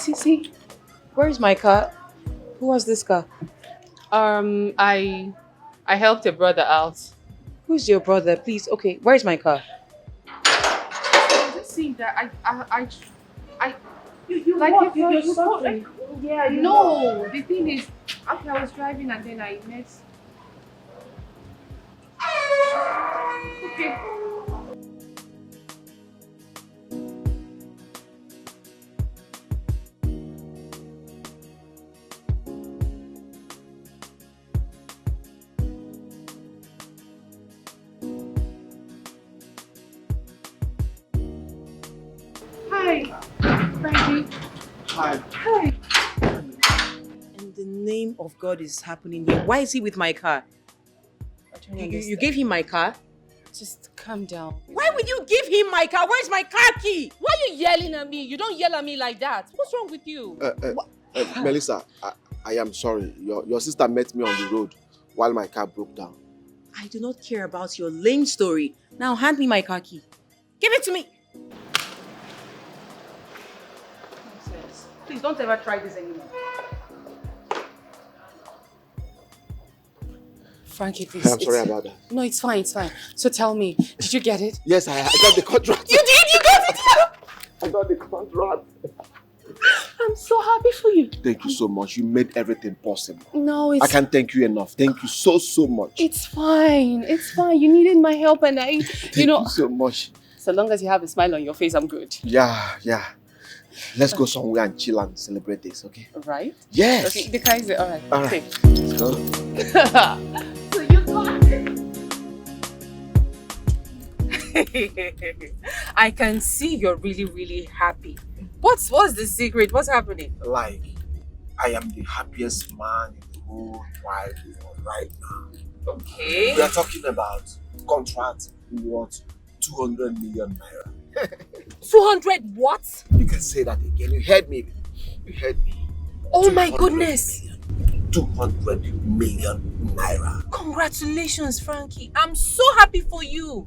See. Where's my car? Who was this car? I helped a brother out. Who's your brother? Please, okay, where's my car? I'm just saying that I You like what? if you're You sorry. Yeah, No, the thing is, after I was driving and then I met. Okay. Hi, Frankie. Hi. Hi. In the name of God is happening here. Why is he with my car? You gave him my car? Just calm down. Why would you give him my car? Where's my car key? Why are you yelling at me? You don't yell at me like that. What's wrong with you? Melissa, I am sorry. Your sister met me on the road while my car broke down. I do not care about your lame story. Now hand me my car key. Give it to me. Nonsense. Please don't ever try this anymore. Frankie, please. I'm sorry about that. No, it's fine, it's fine. So tell me, did you get it? Yes, I got the contract. You did? You got it? I got the contract. I'm so happy for you. Thank you so much. You made everything possible. No, it's... I can't thank you enough. Thank you so much. It's fine. It's fine. You needed my help and Thank you so much. So long as you have a smile on your face, I'm good. Yeah. Let's go somewhere and chill and celebrate this, okay? Right? Yes. Okay, the car is there. All right. All Okay. right. Let's go. So you got it. I can see you're really, really happy. What's the secret? What's happening? Like, I am the happiest man in the whole wide world right now. Okay. We are talking about contract worth 200 million naira. 200 what? You can say that again. You heard me. Oh my 200 goodness. million. 200 million naira. Congratulations, Frankie. I'm so happy for you.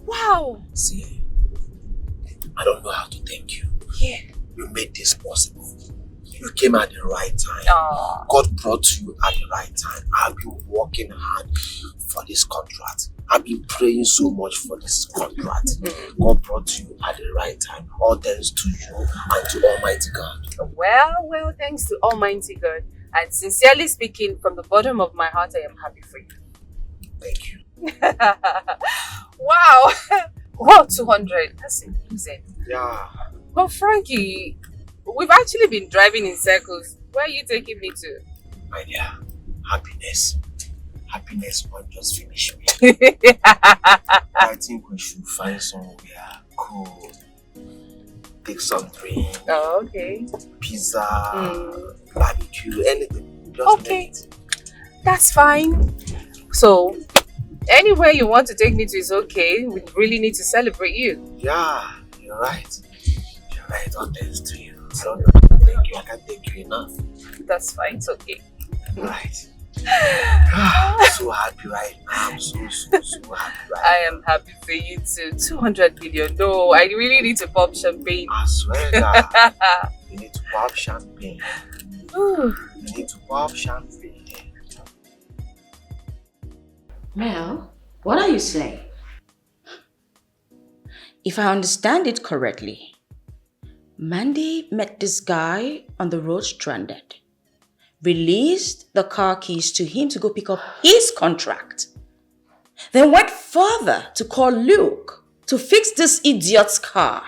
Wow. See, I don't know how to thank you. Yeah. You made this possible. You came at the right time. Aww. God brought you at the right time. I've been working hard for this contract. I've been praying so much for this contract. God brought you at the right time. All thanks to you and to Almighty God. Well, thanks to Almighty God. And sincerely speaking, from the bottom of my heart, I am happy for you. Thank you. Wow. Wow, 200. That's amazing. Yeah. But Frankie, we've actually been driving in circles. Where are you taking me to? My dear, happiness won't just finish me. I think we should find somewhere cool. Take some drink. Oh, okay. Pizza, barbecue, anything. Just Okay. it. That's fine. So, anywhere you want to take me to is okay. We really need to celebrate you. Yeah, you're right. All thanks to you. So, thank you. I can't thank you enough. That's fine. It's okay. Right. I'm so happy right now. I'm so happy right I am happy for you too. 200 million. No, I really need to pop champagne. now. I swear that you need to pop champagne. Ooh. You need to pop champagne. Mel, what are you saying? If I understand it correctly, Mandy met this guy on the road stranded, released the car keys to him to go pick up his contract, then went further to call Luke to fix this idiot's car.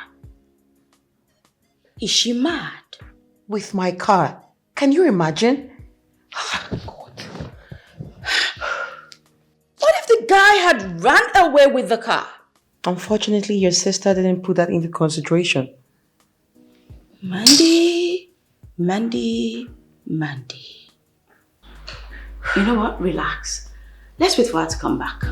Is she mad? With my car. Can you imagine? What if the guy had run away with the car? Unfortunately, your sister didn't put that into consideration. Mandy. You know what? Relax. Let's wait for her to come back.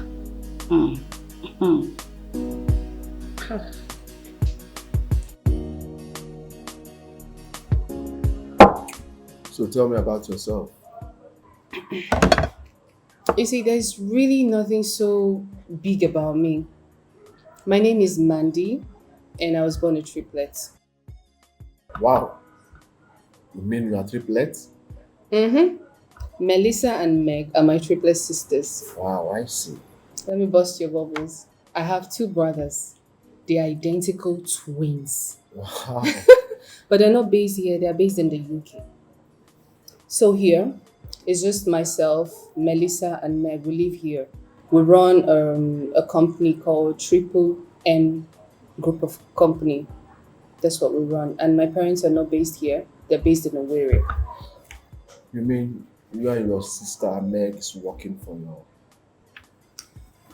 So tell me about yourself. You see, there's really nothing so big about me. My name is Mandy, and I was born a triplet. Wow. You mean you are triplets? Mm-hmm. Melissa and Meg are my triplet sisters. Wow, I see. Let me bust your bubbles. I have two brothers. They're identical twins. Wow. But they're not based here, they're based in the UK. So here, it's just myself, Melissa, and Meg. We live here. We run a company called Triple N Group of Company. That's what we run. And my parents are not based here. They're based in Owerri. You mean you and your sister Meg is working for you?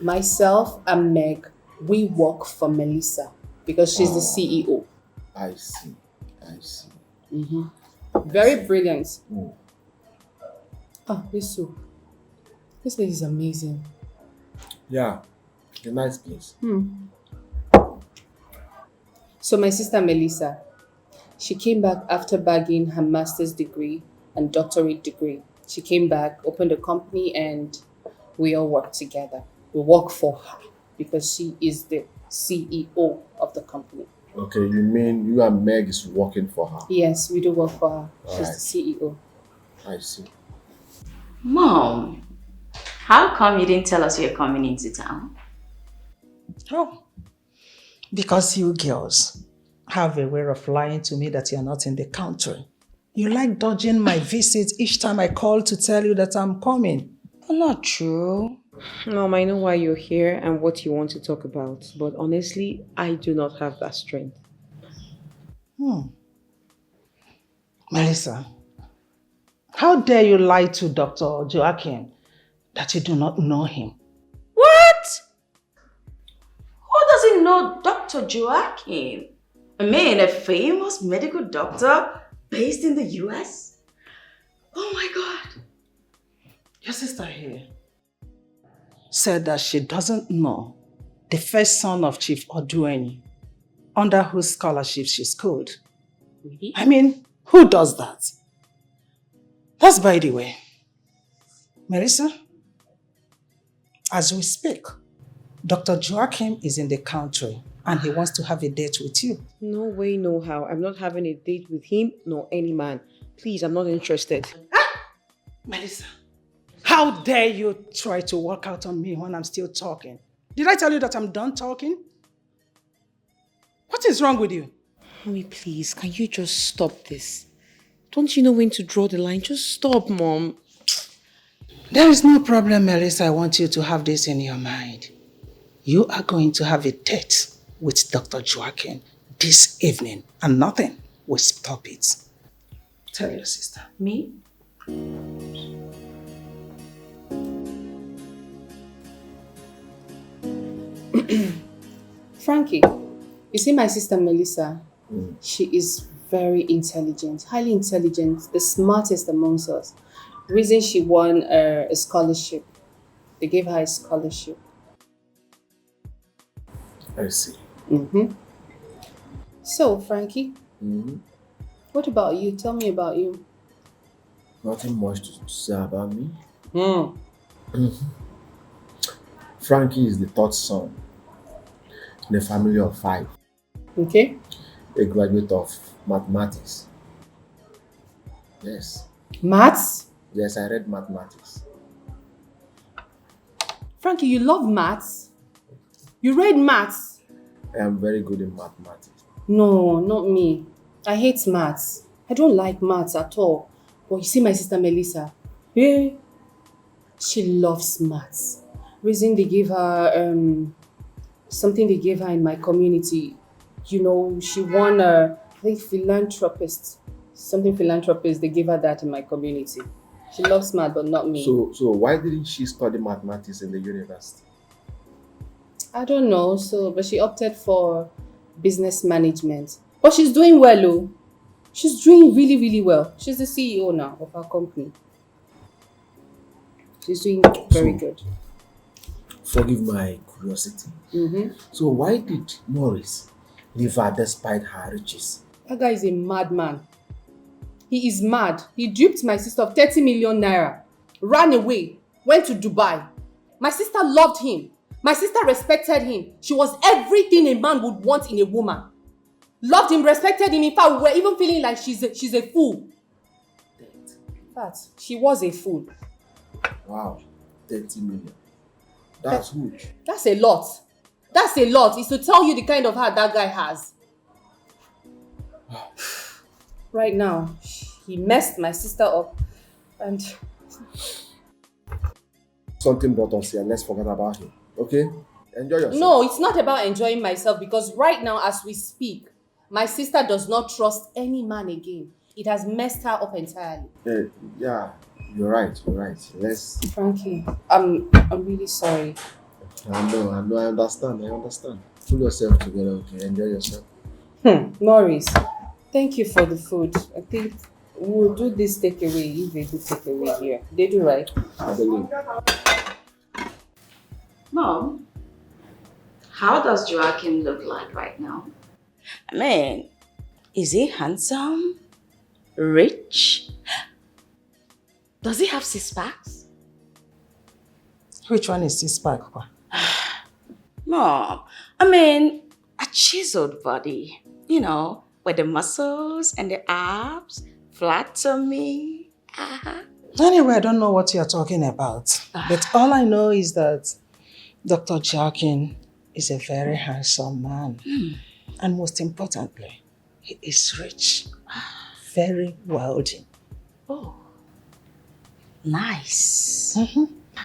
Myself and Meg, we work for Melissa because she's the CEO. I see. I see. Very brilliant. Mm. Oh, this soup. This place is amazing. Yeah, a nice place. So my sister Melissa, she came back after bagging her master's degree and doctorate degree. She came back, opened a company, and we all work together. We work for her because she is the CEO of the company. Okay, you mean you and Meg is working for her? Yes, we do work for her. She's Alright. the CEO. I see. Mom, how come you didn't tell us you're coming into town? Oh, because you girls have a way of lying to me that you're not in the country. You like dodging my visits each time I call to tell you that I'm coming. Not true. Mom, I know why you're here and what you want to talk about, but honestly, I do not have that strength. Melissa, how dare you lie to Dr. Joakim that you do not know him? What? Who doesn't know Dr. Joakim? I mean, a famous medical doctor based in the US? Oh my God. Your sister here said that she doesn't know the first son of Chief Odueni, under whose scholarship she schooled. Really? I mean, who does that? That's by the way. Marissa, as we speak, Dr. Joakim is in the country and he wants to have a date with you. No way, no how. I'm not having a date with him nor any man. Please, I'm not interested. Melissa, how dare you try to walk out on me when I'm still talking? Did I tell you that I'm done talking? What is wrong with you? Mommy, please, can you just stop this? Don't you know when to draw the line? Just stop, Mom. There is no problem, Melissa. I want you to have this in your mind. You are going to have a date with Dr. Joakim this evening and nothing will stop it. Tell your sister. Me? Frankie, you see my sister Melissa? She is very intelligent, highly intelligent, the smartest amongst us. Reason she won a scholarship. They gave her a scholarship. I see. So, Frankie, what about you? Tell me about you. Nothing much to say about me. Frankie is the third son in a family of 5. Okay. A graduate of mathematics. Yes. Maths? Yes, I read mathematics. Frankie, you love maths? You read maths? I am very good in mathematics. No, not me. I hate maths. I don't like maths at all. But you see my sister Melissa? Yeah. She loves maths. Reason they gave her something they gave her in my community. You know, she won I think philanthropist. Something philanthropist, they gave her that in my community. She loves math, but not me. So why didn't she study mathematics in the university? I don't know, but she opted for business management. But she's doing well, oh. She's doing really, really well. She's the CEO now of our company. She's doing very good. Forgive my curiosity. So why did Maurice leave her despite her riches? That guy is a madman. He is mad. He duped my sister of 30 million naira, ran away, went to Dubai. My sister loved him. My sister respected him. She was everything a man would want in a woman. Loved him, respected him. In fact, we were even feeling like she's a fool. fact, she was a fool. Wow, 30 million. That's huge. That's a lot. That's a lot. It's to tell you the kind of heart that guy has. Right now, he messed my sister up and... Something brought us here. Let's forget about him. Okay? Enjoy yourself. No, it's not about enjoying myself because right now as we speak, my sister does not trust any man again. It has messed her up entirely. Yeah, you're right. Let's... Frankie, I'm really sorry. I know, I understand. Pull yourself together, okay? Enjoy yourself. Maurice, thank you for the food. I think we'll do this takeaway if they do takeaway here. They do, right? I believe. Mom, how does Joakim look like right now? I mean, is he handsome? Rich? Does he have 6 packs? Which one is this pack? Mom, I mean, a chiseled body, you know, with the muscles and the abs, flat tummy. Anyway, I don't know what you're talking about. But all I know is that Dr. Joakim is a very handsome man. And most importantly, he is rich. Very wealthy. Oh, nice.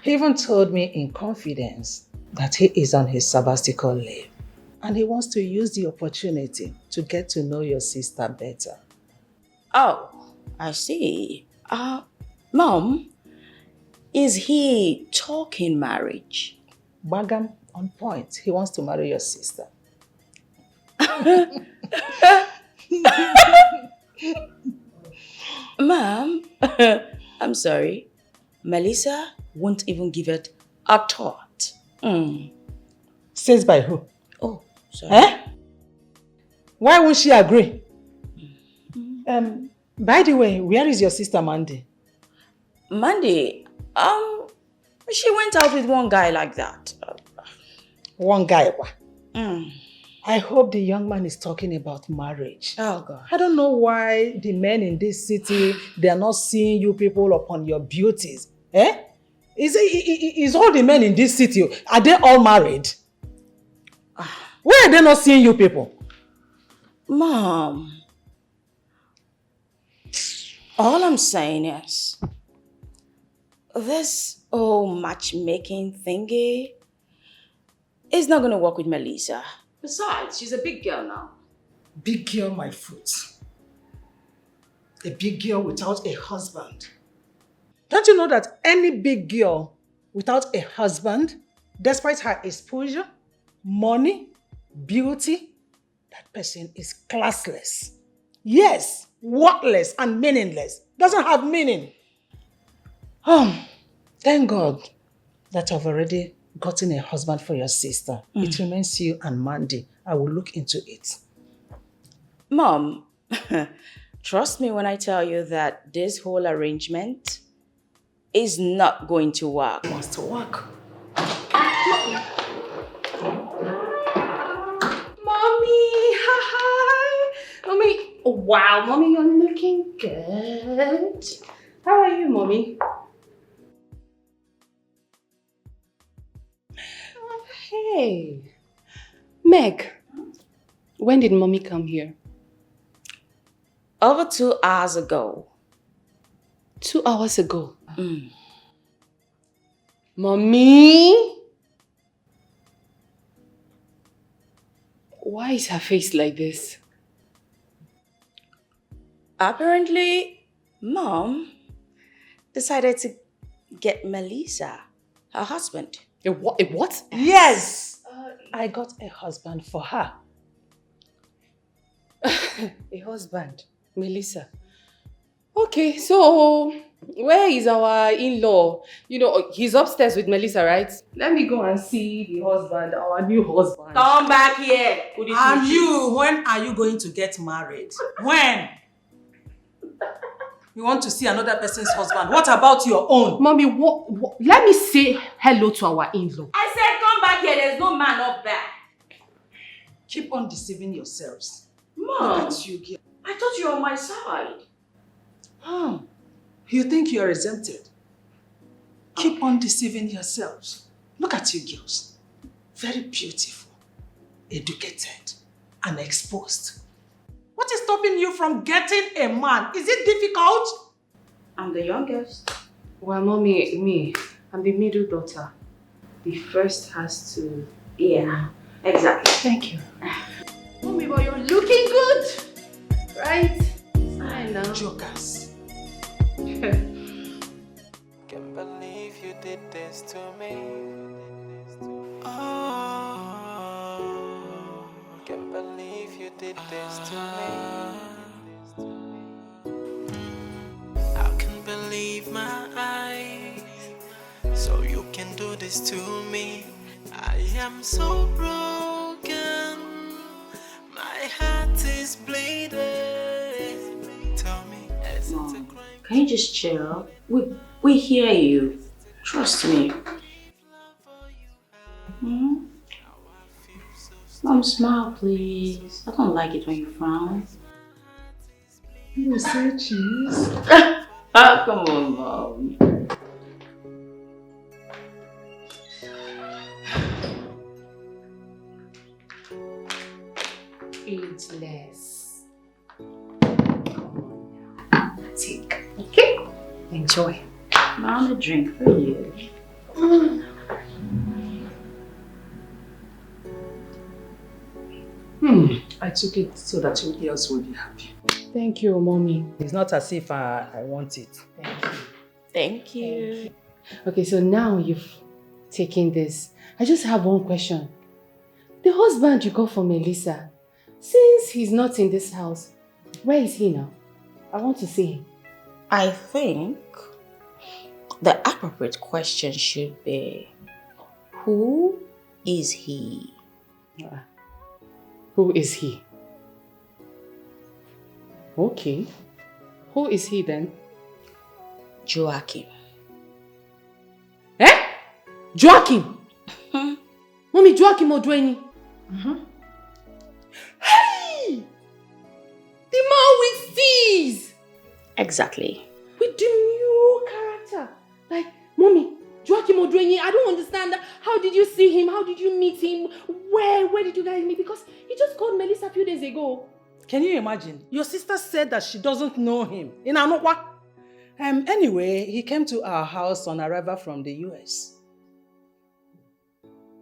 He even told me in confidence that he is on his sabbatical leave. And he wants to use the opportunity to get to know your sister better. Oh, I see. Mom, is he talking marriage? Bagam on point. He wants to marry your sister. Mom, I'm sorry. Melissa won't even give it a thought. Says by who? Oh, sorry. Eh? Why won't she agree? By the way, where is your sister Mandy? Mandy, she went out with one guy like that. One guy. I hope the young man is talking about marriage. Oh, God. I don't know why the men in this city, they are not seeing you people upon your beauties. Eh? Is all the men in this city, are they all married? Why are they not seeing you people? Mom, all I'm saying is, this whole matchmaking thingy is not going to work with Melissa. Besides, she's a big girl now. Big girl, my foot. A big girl without a husband. Don't you know that any big girl without a husband, despite her exposure, money, beauty, that person is classless. Yes, worthless and meaningless. Doesn't have meaning. Thank God that I've already gotten a husband for your sister. It remains you and Mandy. I will look into it. Mom, trust me when I tell you that this whole arrangement is not going to work. It wants to work. Mommy, hi. Mommy, oh, wow, Mommy, you're looking good. How are you, Mommy? Hey, Meg, when did Mommy come here? Over 2 hours ago. 2 hours ago. Mommy? Why is her face like this? Apparently, Mom decided to get Melissa, her husband. A what? A what? Yes! I got a husband for her. A husband? Melissa. Okay, so where is our in-law? You know, he's upstairs with Melissa, right? Let me go and see the husband, our new husband. Come back here. And you, when are you going to get married? When? You want to see another person's husband. What about your own? Mommy, what? Let me say hello to our in-law. I said come back here. There's no man up there. Keep on deceiving yourselves. Mom, Look at you, girl. I thought you were on my side. You think you're exempted? Keep on deceiving yourselves. Look at you girls. Very beautiful, educated, and exposed. What is stopping you from getting a man? Is it difficult? I'm the youngest. Well, mommy, me, I'm the middle daughter. The first has to... Yeah, exactly. Thank you. Mommy, but you're looking good. Right? I know. Jokers. Can't believe you did this to me. Oh, can't believe you did this to me. I can't believe my eyes. So you can do this to me. I am so broken. My heart is bleeding. Tell me, is it a Mom, crime? can you just chill? We hear you. Trust me. Hmm? Mom, smile, please. I don't like it when you frown. You say cheese? Ah, come on, Mom. Ageless. Take. Okay? Enjoy. Mom, a drink for you. I took it so that you girls will be happy. Thank you, mommy. It's not as if I want it. Thank you. Okay, so now you've taken this. I just have one question. The husband you got for Melissa, since he's not in this house, where is he now? I want to see him. I think the appropriate question should be, who is he? Who is he? Okay. Who is he then? Joakim. Eh? Joakim? Mommy, Joakim Odweni. Hey! The man with steez! Exactly. With the new character. Like, Mommy, Joakim Odweni, I don't understand. How did you see him? How did you meet him? Where did you guys meet? Because he just called Melissa a few days ago. Can you imagine? Your sister said that she doesn't know him. In Anokwa. Anyway, he came to our house on arrival from the US.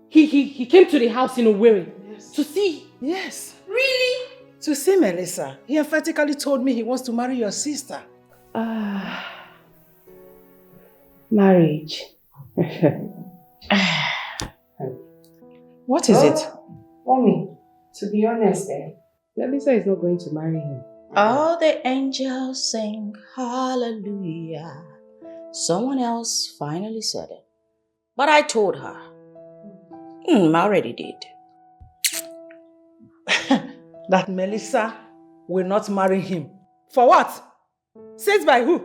He came to the house in Owerri to see. Yes. Really? To see Melissa. He emphatically told me he wants to marry your sister. Marriage. What is it? Mommy, to be honest, Melissa is not going to marry him. All the angels sing hallelujah. Someone else finally said it. But I told her. I already did. That Melissa will not marry him. For what? Said by who?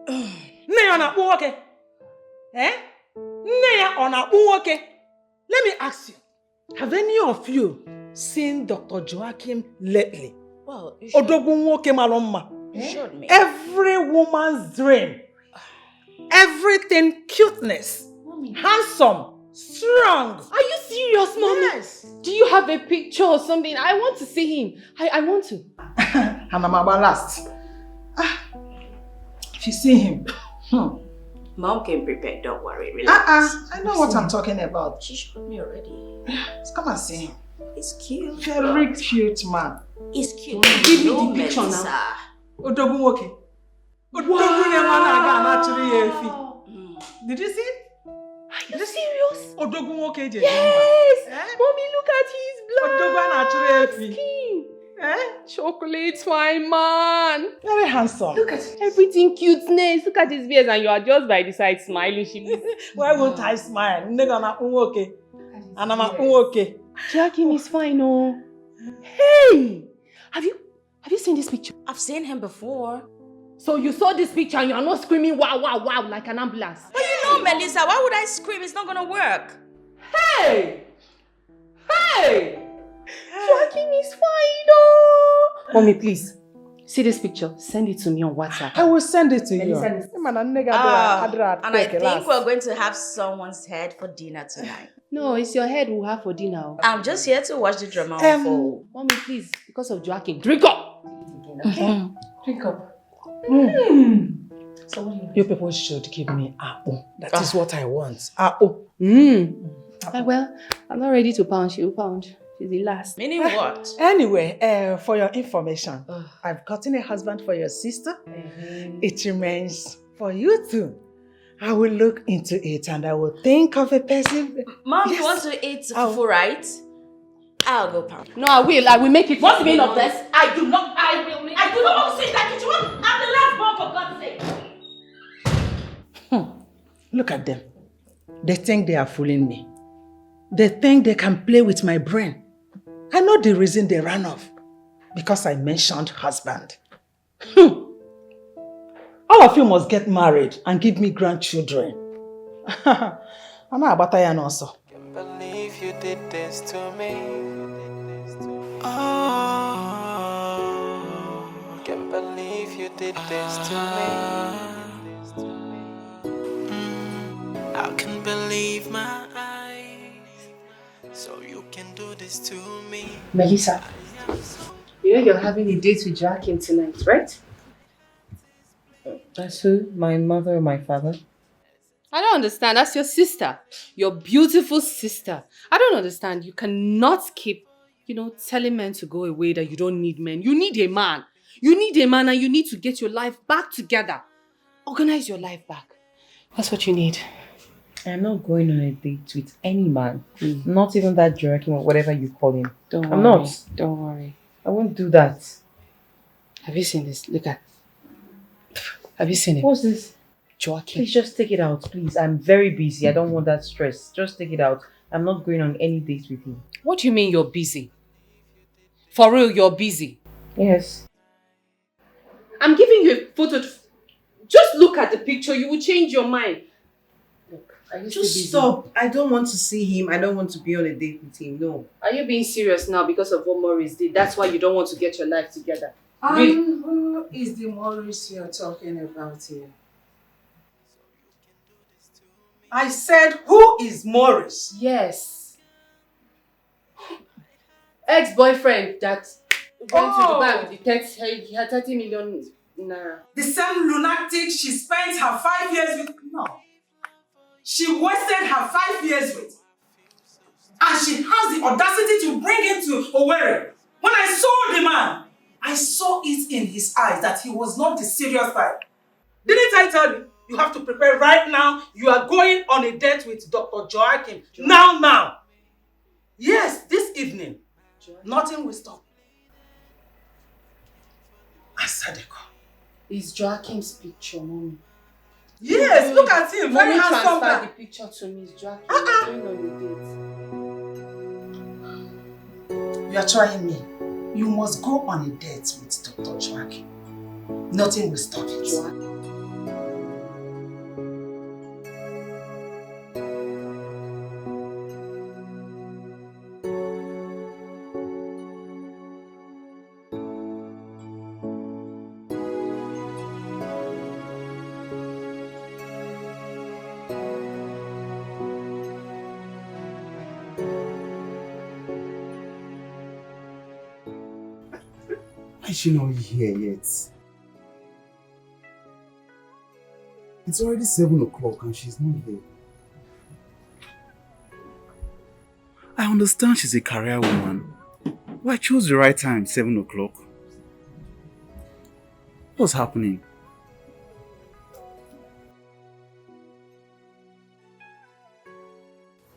Neya na uwoke. Neya ona uwoke. Let me ask you. Have any of you seen Dr. Joakim lately? Well, you showed me. Every woman's dream. Everything cuteness. Mommy. Handsome. Strong. Are you serious, Mommy? Yes. Do you have a picture or something? I want to see him. I want to. And I'm about last. If you see him. Mom came prepared, don't worry, relax. I know what I'm talking about. She showed me already. Let's come and see him. He's cute. Very cute man. He's cute. Give me No the picture Melissa. now. Odogun woke. Odogun Did you see it? Are you serious? Odogun woke. Yes! Mommy, look at his Odogun black skin. Chocolate fine man. Very handsome. Look at everything cuteness. Look at his beard and you are just by the side smiling. Why won't I smile? Nigga na unwoke. And I'm unwoke. Joakim is fine, oh. Hey! Have you seen this picture? I've seen him before. So you saw this picture and you are not screaming wow, wow, wow like an ambulance. But you know, Melissa, why would I scream? It's not gonna work. Hey! Hey! Joakim is fine, oh! Mommy, please. See this picture? Send it to me on WhatsApp. I will send it to you. Melissa, listen. And And I think we're going to have someone's head for dinner tonight. No, it's your head we'll have for dinner. I'm just here to watch the drama unfold. Mommy, please, because of Joakim, drink up! Okay? Drink up. So what do You people should give me apple. That is what I want. Apple. Well, I'm not ready to pound. She'll pound. She's the last. Meaning what? Anyway, for your information, I've gotten a husband for your sister. It remains for you two. I will look into it and I will think of a person. Mom, you want to eat fufu, right? I'll go pound. No, I will make it. What's the meaning of this? I do not want to sit in that kitchen. I'm the last born, for God's sake. Look at them. They think they are fooling me. They think they can play with my brain. I know the reason they ran off. Because I mentioned husband. All of you must get married and give me grandchildren. I'm not about to also. Can't believe you did this to me. Oh, can't believe you did this to me. I can't believe my eyes. So you can do this to me. Melissa, you know you're having a date with Joakim tonight, right? That's who? My mother or my father? I don't understand. That's your sister. Your beautiful sister. I don't understand. You cannot keep, telling men to go away, that you don't need men. You need a man. You need a man and you need to get your life back together. Organize your life back. That's what you need. I'm not going on a date with any man. Not even that Joakim or whatever you call him. I'm not. Don't worry. I won't do that. Have you seen this? Look at. Have you seen it? What's this? Joakim. Please just take it out, please. I'm very busy. I don't want that stress. Just take it out. I'm not going on any date with him. What do you mean you're busy? For real, you're busy? Yes. I'm giving you a photo. Just look at the picture. You will change your mind. Look, are you Just busy? stop. I don't want to see him. I don't want to be on a date with him. No. Are you being serious now because of what Maurice did? That's why you don't want to get your life together. Who is the Maurice you're talking about here? I said, who is Maurice? Yes. Ex-boyfriend that went to Dubai with the 30 million naira. The same lunatic she spent her 5 years with? No. She wasted her 5 years with. And she has the audacity to bring him to Owerri. When I saw the man, I saw it in his eyes that he was not the serious type. Didn't I tell you? You have to prepare right now. You are going on a date with Dr. Joakim. Now. Yes, this evening. Nothing will stop. Answer the call. It's Joakim's picture, Mommy. Yes, look at him. Very handsome transfer guy. the picture to me. It's Joakim. Going on a date. You are trying me. You must go on a date with Dr. Joakim. Nothing will stop it. Why is she not here yet? It's already 7 o'clock and she's not here. I understand she's a career woman. But I chose the right time, 7 o'clock. What's happening?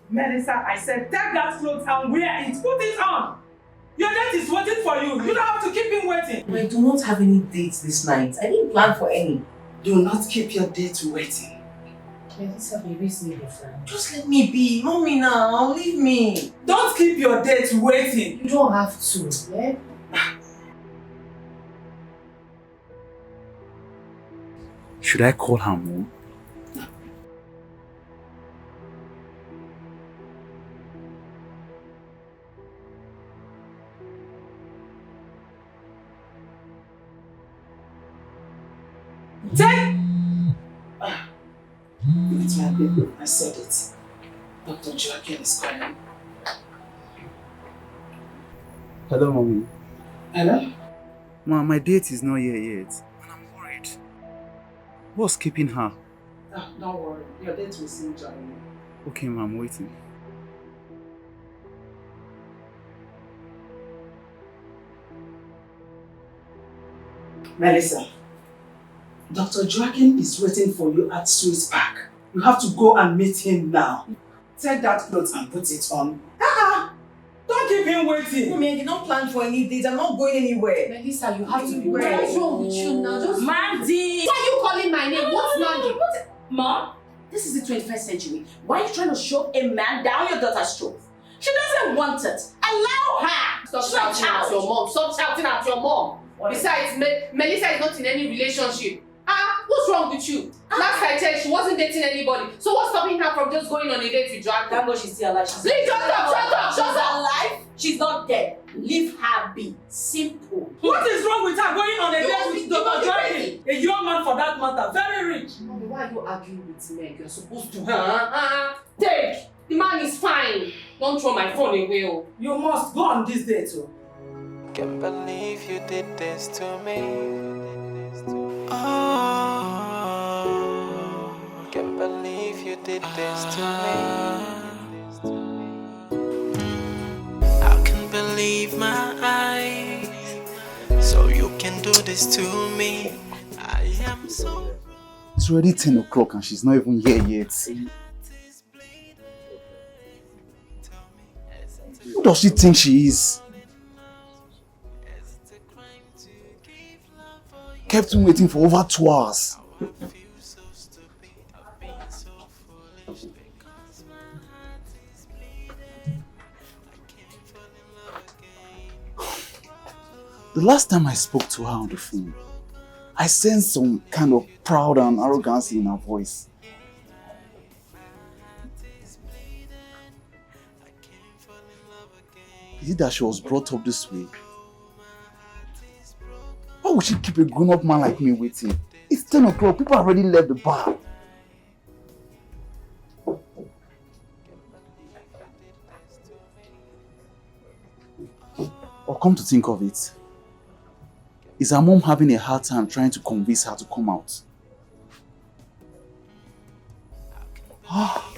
Melissa, I said take that clothes and wear it. Put it on. Your date is waiting for you. You don't have to keep him waiting. I do not have any dates this night. I didn't plan for any. Do not keep your date waiting. Melissa, baby, is me Just let me be. Mommy now, leave me. Don't keep your date waiting. You don't have to, yeah? Should I call her mom? Take! It's my baby. I said it. Dr. Joakim is calling. Hello, mommy. Hello? Ma, my date is not here yet. And I'm worried. What's keeping her? Oh, don't worry. Your date will soon join me. Okay, ma, I'm waiting. Melissa, Dr. Joakim is waiting for you at Swiss Park. You have to go and meet him now. Take that clothes and put it on. Don't keep him waiting. Mommy, I did not plan for any dates. I'm not going anywhere. Melissa, you have to be Where? What is wrong with you now? Just Mandy! why are you calling my name? What's Mandy? Mom, this is the 21st century. Why are you trying to shove a man down your daughter's throat? She doesn't want it. Allow her. Stop She's a shouting at child. your mom. Stop shouting at your mom. Besides, Melissa is not in any relationship. What's wrong with you? Last I checked, she wasn't dating anybody. So what's stopping her from just going on a date with Joakim? Thank God she's still alive. Please, shut up! She's alive. She's not dead. Leave her be. Simple. What is wrong with her going on a date with Dr. Joakim? A young man for that matter, very rich. Mommy, why are you arguing with Meg? You're supposed to. Take! The man is fine. Don't throw my phone away. Oh. You must go on this date too. Can't believe you did this to me. Oh, can't believe you did this to me. I can't believe my eyes. So you can do this to me. I am so. It's already 10 o'clock and she's not even here yet. Who does she think she is? Kept him waiting for over 2 hours. The last time I spoke to her on the phone, I sensed some kind of pride and arrogance in her voice. Is it that she was brought up this way? Why would she keep a grown-up man like me waiting? It's 10 o'clock, people have already left the bar. Or come to think of it, is her mom having a hard time trying to convince her to come out? Fuck.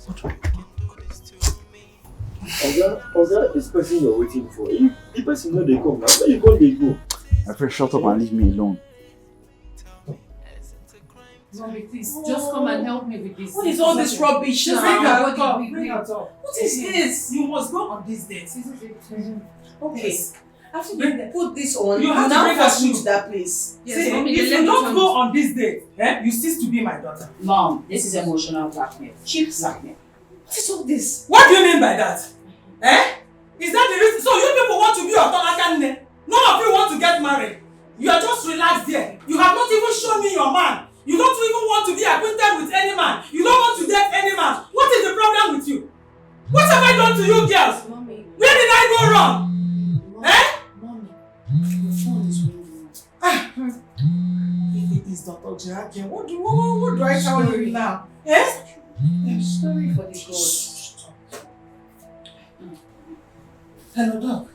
What do I do? Oga, this person you're waiting for, if the person know they come, now where you go, they go. My friend, shut up and leave me alone. Mommy, please, just come and help me with this. What is all this rubbish Bring now? her top. Bring her top. What is this? You must go on this date. Okay. Yes. After you put this on, You you have to now bring us pursue through. that place. See, Mommy, if let you me don't come. go on this date, you cease to be my daughter. Mom, this is emotional blackmail. Cheap blackmail. What is all this? What do you mean by that? Is that the reason? So you people want to be Otonakane? None of you want to get married. You are just relaxed there. You have not even shown me your man. You don't even want to be acquainted with any man. You don't want to date any man. What is the problem with you? What have I done to you girls? Mommy. Where did I go wrong? Mommy, your phone is ringing. If it is Dr. Joakim, what do I tell you now? I'm sorry for the God. Hello, Doc.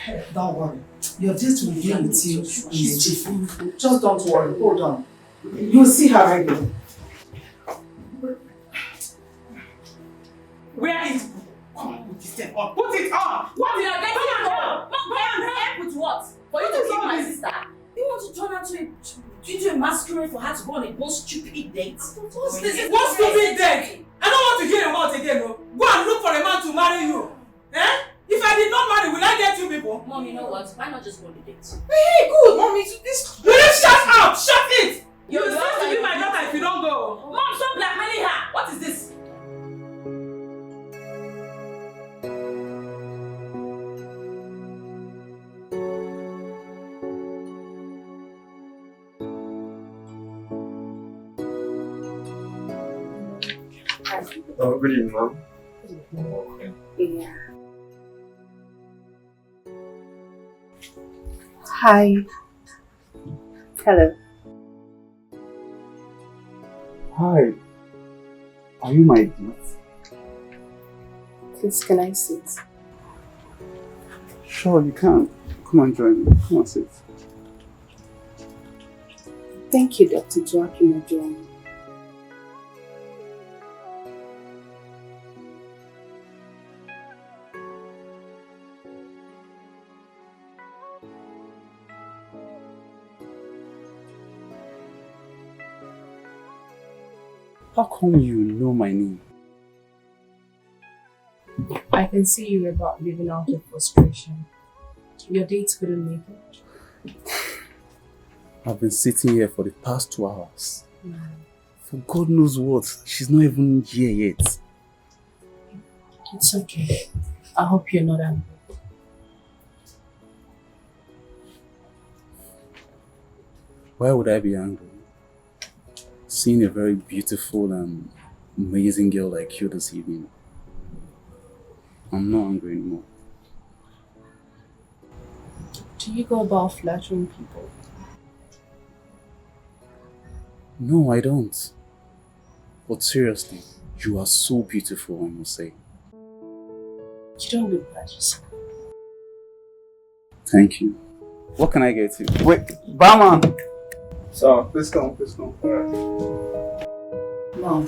Hey, don't worry. Your date will be with you in a jiffy. Just don't worry. Hold on. You'll see her right now. Where is? Come on, put this thing on. Put it on. What are you getting Come on, on? Mom, help with what? For you to kill my sister? You want to turn her into a masquerade for her to go on a most stupid date? What's this? What stupid date? I don't want to hear your mouth again. No. Go and look for a man to marry you. If I did not marry, will I get you people? Mom, you know what? Why not just go on the date? Hey, good, mommy. This. Will you shut up? Shut it! You You're have to be my daughter if you don't go. Mom, stop blackmailing her! What is this? Oh, good evening, ma'am. Yeah. Hi. Hello. Hi. Are you my date? Please, can I sit? Sure, you can. Come and join me. Come and sit. Thank you, Dr. Joakim for joining me. How come you know my name? I can see you were about living out of frustration. Your date couldn't make it. I've been sitting here for the past 2 hours. For God knows what. She's not even here yet. It's okay. I hope you're not angry. Why would I be angry? Seeing a very beautiful and amazing girl like you this evening. I'm not angry anymore. Do you go about flattering people? No, I don't. But seriously, you are so beautiful, I must say. You don't look bad yourself. Thank you. What can I get you? Wait, barman! So, please come. Mom,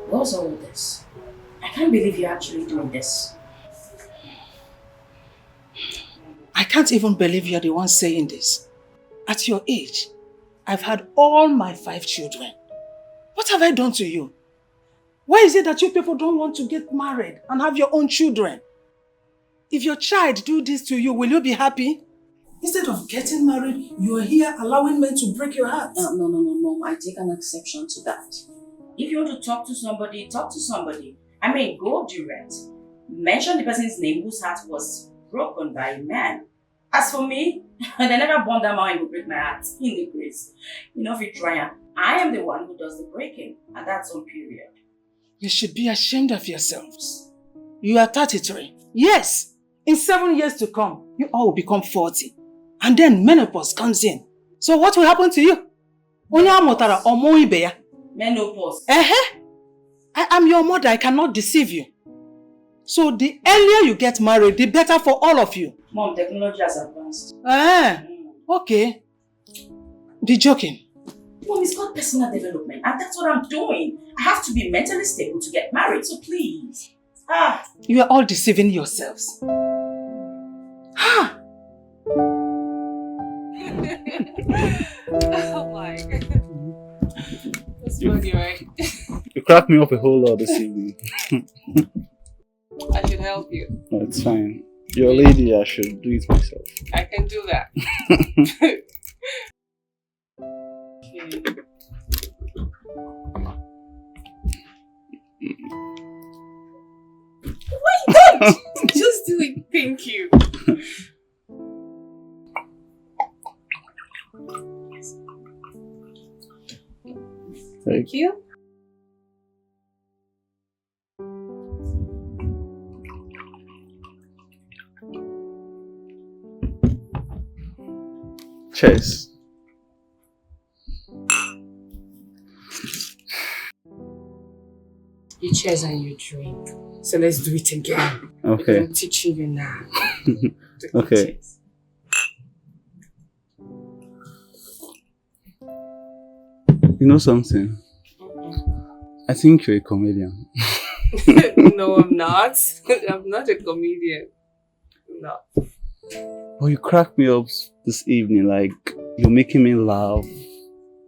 what's all this? I can't believe you're actually doing this. I can't even believe you're the one saying this. At your age, I've had all my 5 children. What have I done to you? Why is it that you people don't want to get married and have your own children? If your child do this to you, will you be happy? Instead of getting married, you are here allowing men to break your heart. No, Mom. I take an exception to that. If you want to talk to somebody, talk to somebody. I mean, go direct. Mention the person's name whose heart was broken by a man. As for me, they never born that man who break my heart in the grace. You know, if you try, I am the one who does the breaking, and that's on period. You should be ashamed of yourselves. You are 33. Yes, in 7 years to come, you all will become 40. And then menopause comes in. So what will happen to you? Menopause. I am your mother. I cannot deceive you. So the earlier you get married, the better for all of you. Mom, technology has advanced. Okay. Be joking. Mom, it's called personal development, and that's what I'm doing. I have to be mentally stable to get married, so please. You are all deceiving yourselves. Oh my God. That's funny, right? You cracked me up a whole lot this evening. I should help you. No, it's fine. You're a lady, I should do it myself. I can do that. Wait, just do it. Thank you. Thank you. Cheers. You cheers and you drink. So let's do it again. Okay. I'm teaching you now. Okay. Cheers. You know something? I think you're a comedian. No, I'm not. I'm not a comedian. No. But you cracked me up this evening, like you're making me laugh.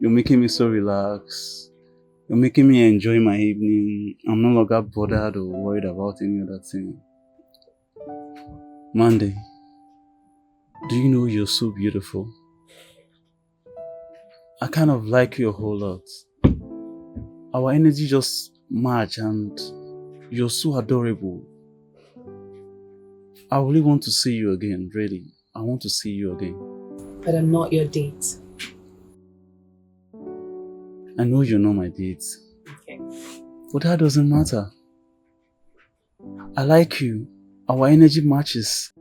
You're making me so relaxed. You're making me enjoy my evening. I'm no longer bothered or worried about any other thing. Mandy, do you know you're so beautiful? I kind of like you a whole lot. Our energy just match and you're so adorable. I really want to see you again, really. I want to see you again. But I'm not your date. I know you're not my date. Okay. But that doesn't matter. I like you. Our energy matches.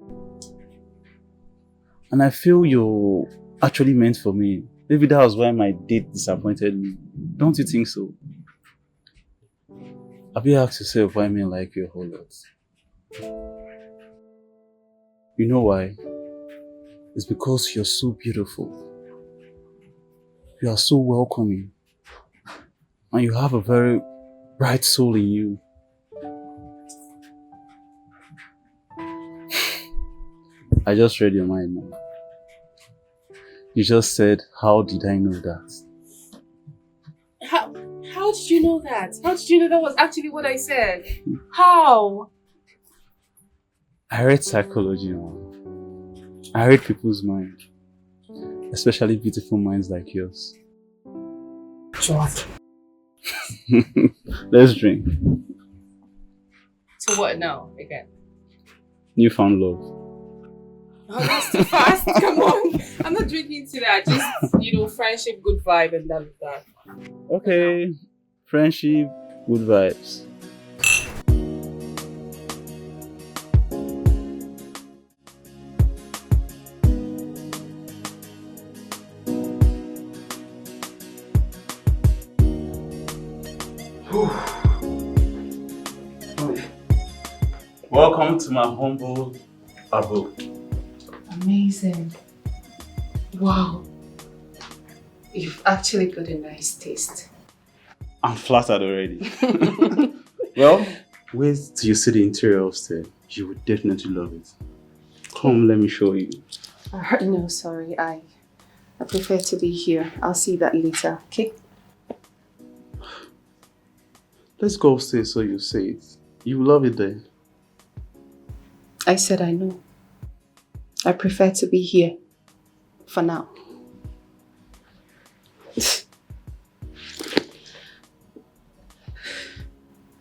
And I feel you're actually meant for me. Maybe that was why my date disappointed me. Don't you think so? Have you asked yourself why men like you a whole lot? You know why? It's because you're so beautiful. You are so welcoming. And you have a very bright soul in you. I just read your mind now. You just said, how did I know that? How did you know that? How did you know that was actually what I said? How? I read psychology now. I read people's mind. Especially beautiful minds like yours. George. Let's drink. So what now, again? You found love. Oh, that's too fast. Come on. I'm not drinking to that. Just, friendship, good vibe, and that. Okay. Friendship, good vibes. Welcome to my humble abode. Amazing. Wow. You've actually got a nice taste. I'm flattered already. Well, wait till you see the interior upstairs. You would definitely love it. Come, let me show you. No, sorry. I prefer to be here. I'll see that later, okay? Let's go upstairs so you see it. You will love it there. I said I know. I prefer to be here. For now.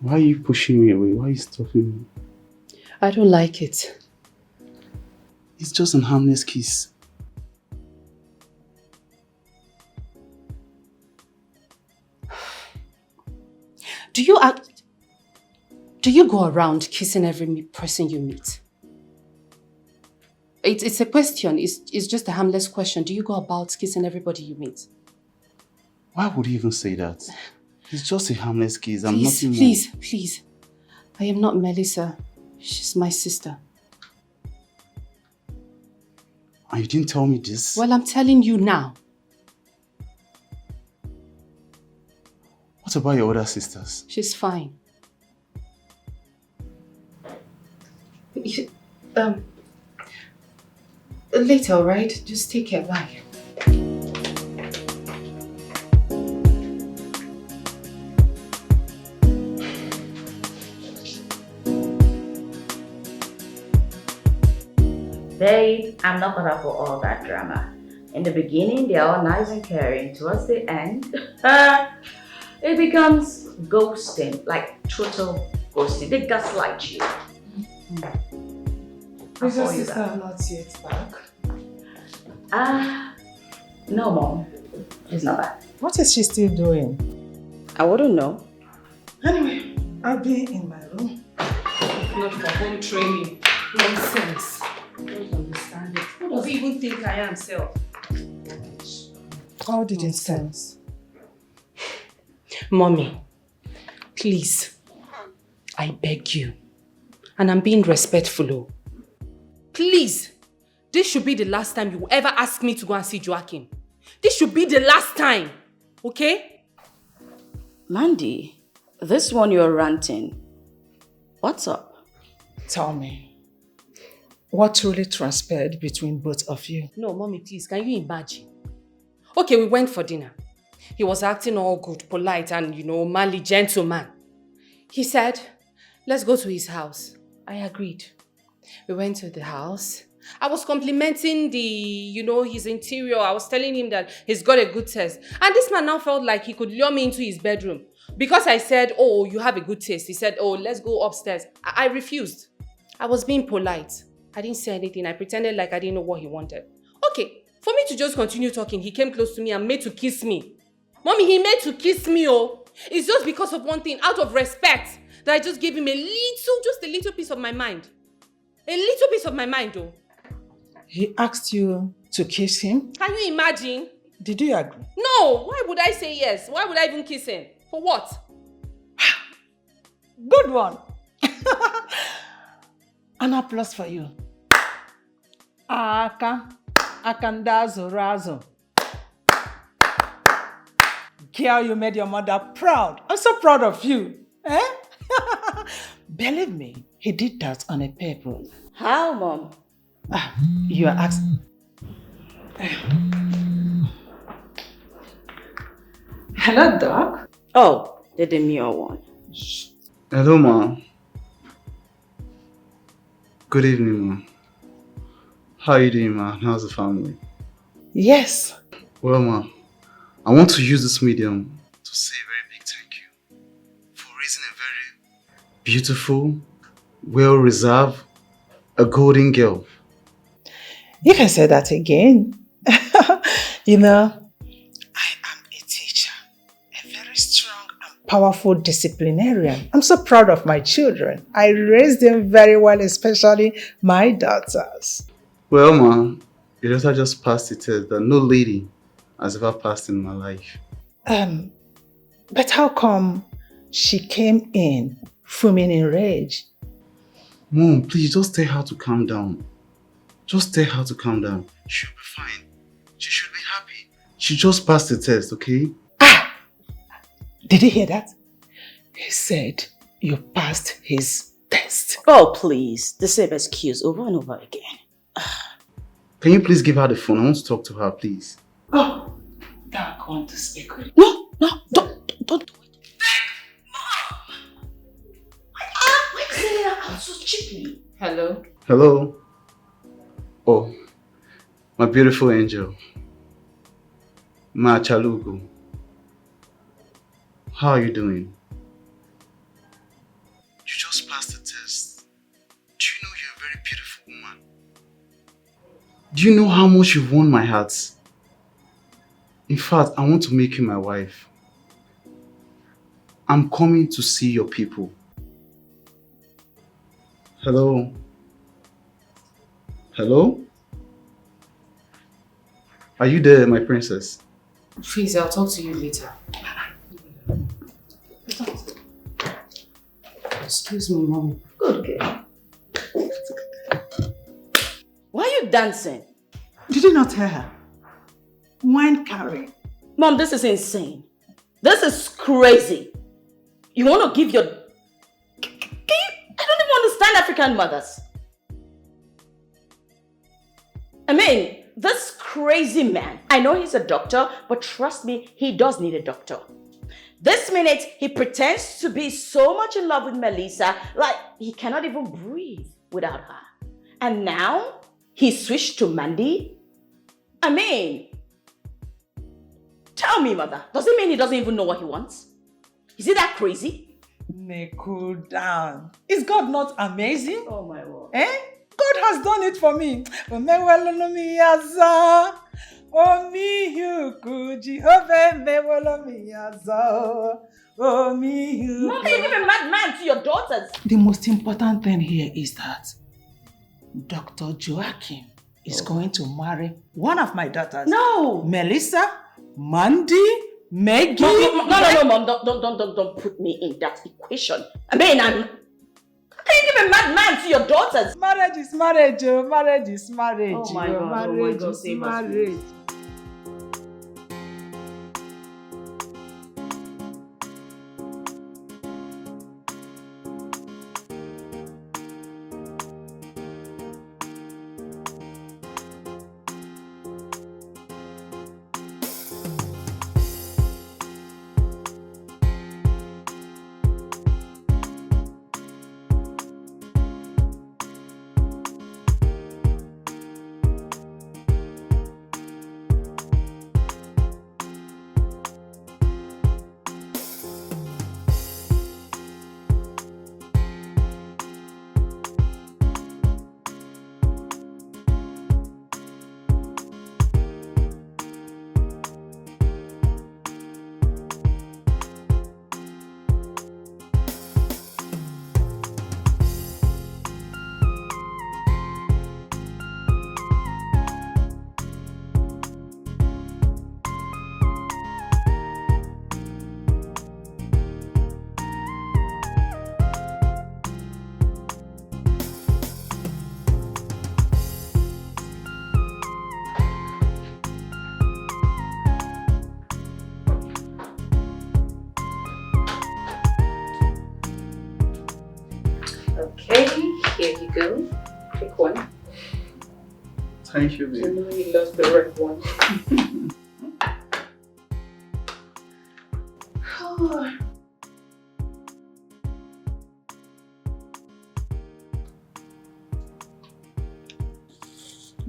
Why are you pushing me away? Why are you stopping me? I don't like it. It's just an harmless kiss. Do you go around kissing every person you meet? It's a question. It's just a harmless question. Do you go about kissing everybody you meet? Why would you even say that? It's just a harmless kiss. I'm Please, nothing more. please. I am not Melissa. She's my sister. And you didn't tell me this? Well, I'm telling you now. What about your other sisters? She's fine. Later, alright? Just take care. Bye. Babe, I'm not gonna for all that drama. In the beginning, they're all nice and caring. Towards the end, it becomes ghosting, like total ghosting. They gaslight you. Is your sister not yet back? No, Mom. It's not bad. What is she still doing? I wouldn't know. Anyway, I'll be in my room. Not for home training. Nonsense. I don't understand it. Who does he even think I am, self? How did it sound? Mommy, please, I beg you, and I'm being respectful, oh. Please, this should be the last time you will ever ask me to go and see Joakim. This should be the last time, okay? Mandy, this one you're ranting. What's up? Tell me, what truly transpired between both of you? No, Mommy, please, can you imagine? Okay, we went for dinner. He was acting all good, polite, and, manly gentleman. He said, let's go to his house. I agreed. We went to the house. I was complimenting his interior. I was telling him that he's got a good taste. And this man now felt like he could lure me into his bedroom. Because I said, oh, you have a good taste. He said, oh, let's go upstairs. I refused. I was being polite. I didn't say anything. I pretended like I didn't know what he wanted. Okay, for me to just continue talking, he came close to me and made to kiss me. Mommy, he made to kiss me, oh. It's just because of one thing, out of respect, that I just gave him just a little piece of my mind. A little piece of my mind, oh. He asked you to kiss him? Can you imagine? Did you agree? No, why would I say yes? Why would I even kiss him? For what? Good one. An applause for you. Akandazo razo. Girl, you made your mother proud. I'm so proud of you. Eh? Believe me, he did that on a purpose. How, Mom? You are asking. Hello, Doc. Oh, the demure one. Hello, Ma. Good evening, Ma. How are you doing, Ma? How's the family? Yes. Well, Ma, I want to use this medium to say a very big thank you for raising a very beautiful, well-reserved, a golden girl. You can say that again. You know, I am a teacher, a very strong and powerful disciplinarian. I'm so proud of my children. I raised them very well, especially my daughters. Well, Ma, your daughter just passed the test that no lady has ever passed in my life. But how come she came in fuming in rage? Mom, please just tell her to calm down. Just tell her to calm down. She'll be fine. She should be happy. She just passed the test, okay? Did you hear that? He said you passed his test. Oh, please. The same excuse over and over again. Can you please give her the phone? I want to talk to her, please. Oh, Doc want to speak with you. No, don't do it. Mom! Why are you saying that out so cheaply? Hello? Hello? Oh, my beautiful angel. Ma Chalugo. How are you doing? You just passed the test. Do you know you're a very beautiful woman? Do you know how much you've won my heart? In fact, I want to make you my wife. I'm coming to see your people. Hello? Hello? Are you there, my princess? Please, I'll talk to you later. Excuse me, Mom. Good girl. Why are you dancing? Did you not hear her? Wine carrying. Mom, this is insane. This is crazy. You want to give your... I don't even understand African mothers. I mean, this crazy man, I know he's a doctor, but trust me, he does need a doctor. This minute, he pretends to be so much in love with Melissa, like he cannot even breathe without her. And now, he switched to Mandy? I mean, tell me, mother, does it mean he doesn't even know what he wants? Is he that crazy? May cool down. Is God not amazing? Oh my word. Eh? God has done it for me. Mom, you give a madman to your daughters. The most important thing here is that Dr. Joakim is going to marry one of my daughters. No. Melissa, Mandy, Maggie. No, Mom. Don't put me in that equation. I mean, how can you give a madman to your daughters? Marriage is marriage, oh. Marriage is marriage. Oh my God, marriage is save us. marriage. Thank you, I babe. know you lost the right one.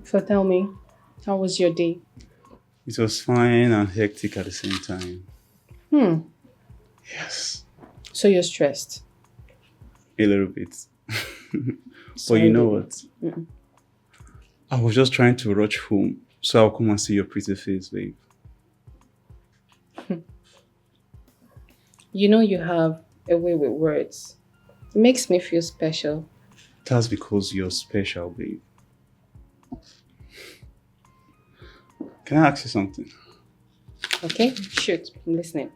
So tell me, how was your day? It was fine and hectic at the same time. Yes. So you're stressed? A little bit. But Sorry, you know baby. what? I was just trying to rush home so I'll come and see your pretty face, babe. You know you have a way with words. It makes me feel special. That's because you're special, babe. Can I ask you something? Okay? Shoot, I'm listening.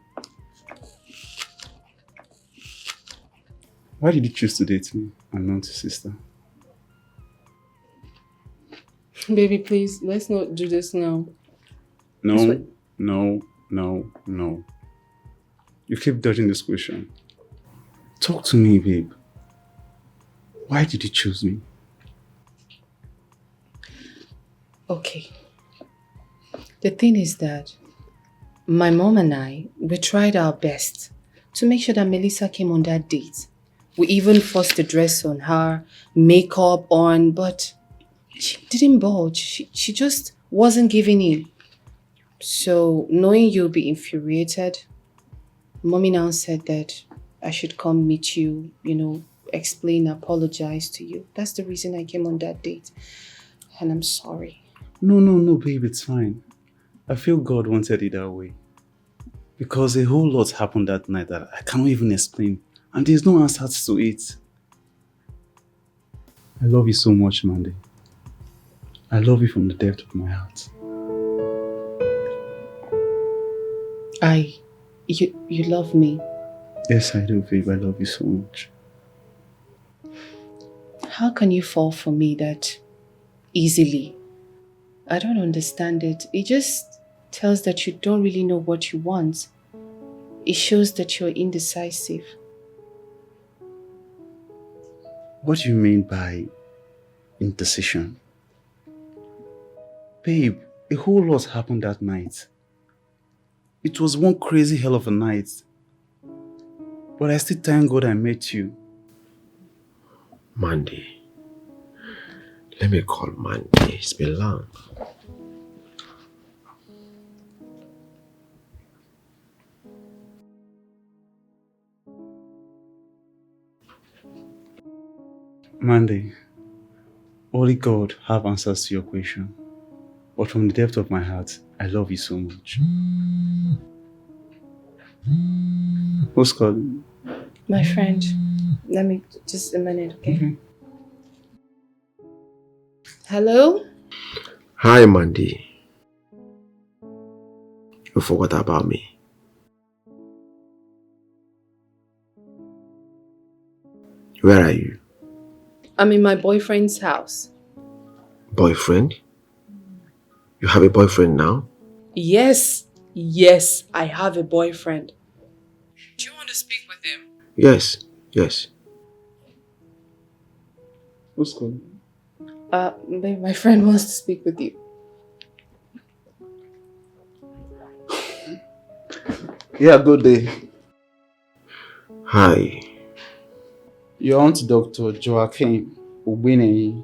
Why did you choose to date me and not your sister? Baby, please, let's not do this now. No, no, no, no. You keep dodging this question. Talk to me, babe. Why did you choose me? Okay. The thing is that my mom and I, we tried our best to make sure that Melissa came on that date. We even forced the dress on her, makeup on, but she didn't budge. She just wasn't giving in. So knowing you'll be infuriated, Mommy now said that I should come meet you, explain, apologize to you. That's the reason I came on that date. And I'm sorry. No, babe, it's fine. I feel God wanted it that way. Because a whole lot happened that night that I cannot even explain. And there's no answers to it. I love you so much, Mandy. I love you from the depth of my heart. You love me. Yes, I do, babe. I love you so much. How can you fall for me that easily? I don't understand it. It just tells that you don't really know what you want. It shows that you're indecisive. What do you mean by indecision? Babe, a whole lot happened that night. It was one crazy hell of a night. But I still thank God I met you. Mandy. Let me call Mandy. It's been long. Mandy, only God have answers to your question. But from the depth of my heart, I love you so much. Who's calling? My friend. Let me just a minute, okay? Hello? Hi, Mandy. You forgot about me. Where are you? I'm in my boyfriend's house. Boyfriend? You have a boyfriend now? Yes, I have a boyfriend. Do you want to speak with him? Yes. Who's calling? Babe, my friend wants to speak with you. Yeah, good day. Hi. Your aunt Dr. Joakim Ubinei.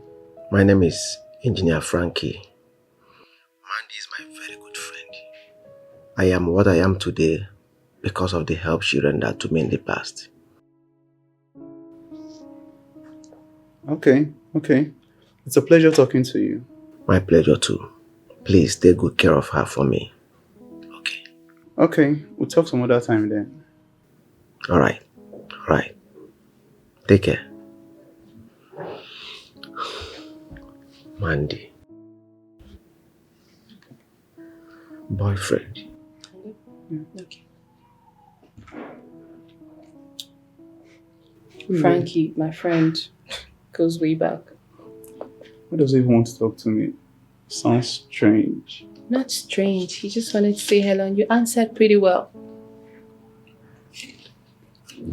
My name is Engineer Frankie. Mandy is my very good friend. I am what I am today because of the help she rendered to me in the past. Okay. It's a pleasure talking to you. My pleasure too. Please take good care of her for me. Okay, we'll talk some other time then. Alright. Take care. Mandy. Boyfriend. Okay. Frankie, my friend, goes way back. Why does he want to talk to me? Sounds strange. Not strange. He just wanted to say hello and you answered pretty well.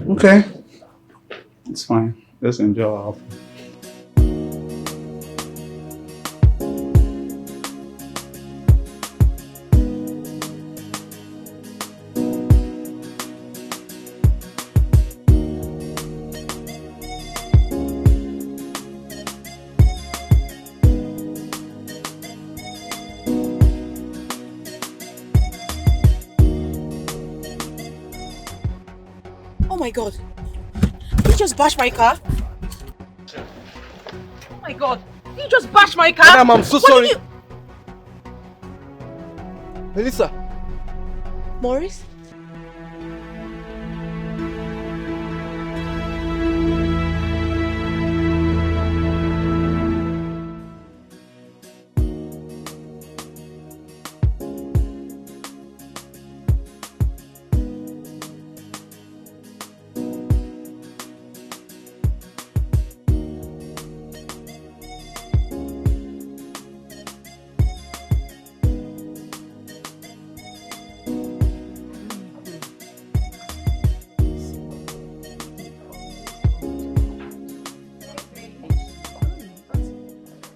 Okay. It's fine. Let's enjoy our my God. He just bashed my car. Oh my God. He just bashed my car. Madam, I'm so sorry. Melissa. Maurice?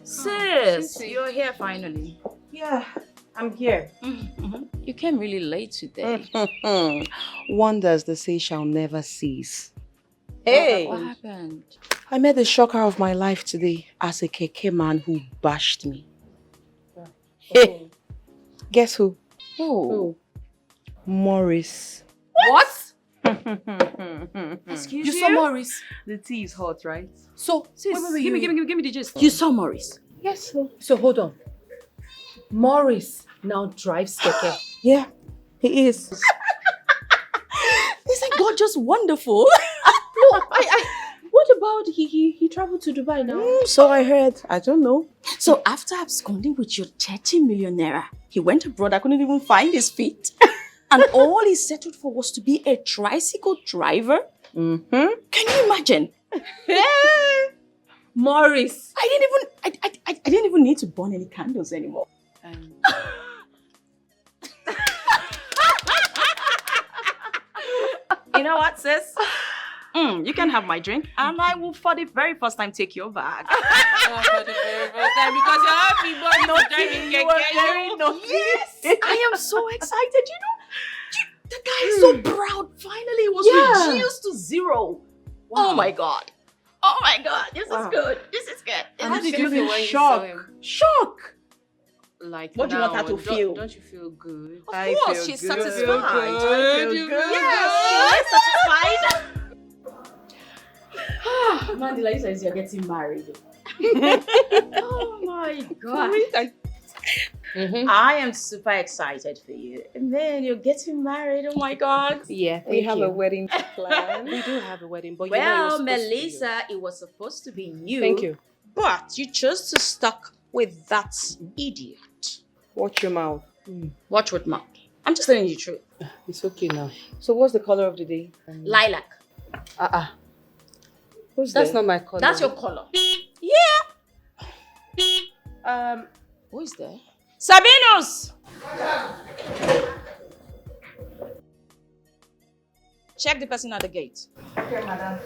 Sis, you're here finally. Yeah, I'm here. You came really late today. Wonders they say shall never cease. What happened? I met the shocker of my life today as a keke man who bashed me. Hey, guess who? Who? Maurice. What? Excuse You saw Maurice? The tea is hot, right? So, sis, Give me the gist. You saw Maurice? Yes, sir. So hold on. Maurice now drives keke. Yeah, he is. Isn't God just wonderful? No, what about he traveled to Dubai now? So I heard. I don't know. So after absconding with your 30 millionaire, he went abroad. I couldn't even find his feet. And all he settled for was to be a tricycle driver. Can you imagine? Maurice. I didn't even need to burn any candles anymore. You know what, sis? You can have my drink, and I will, for the very first time, take your bag. For the very first time, because you're happy, but not driving keke. Yes, I am so excited. You know, the guy is so proud. Finally, it was reduced to 0. Wow. Oh my God. This is good. This is good. How did you feel feel when you saw him? Shock. Like, What do you want her to feel? Don't you feel good? Of course, she's satisfied. I feel good. Yes, she is satisfied. Mandy, like you said, you're getting married. Oh my God. I am super excited for you. And then you're getting married. Oh my God. Yeah, We have a wedding plan. We do have a wedding, but Well, you know Melissa, it was supposed to be you. Thank you. But you chose to stuck with that idiot. Watch your mouth. Watch with mouth. I'm just telling you the truth. It's okay now. So what's the color of the day? Lilac. Who's That's there? not my color. That's your color. Who is there? Sabinus! Check the person at the gate. Okay, madam.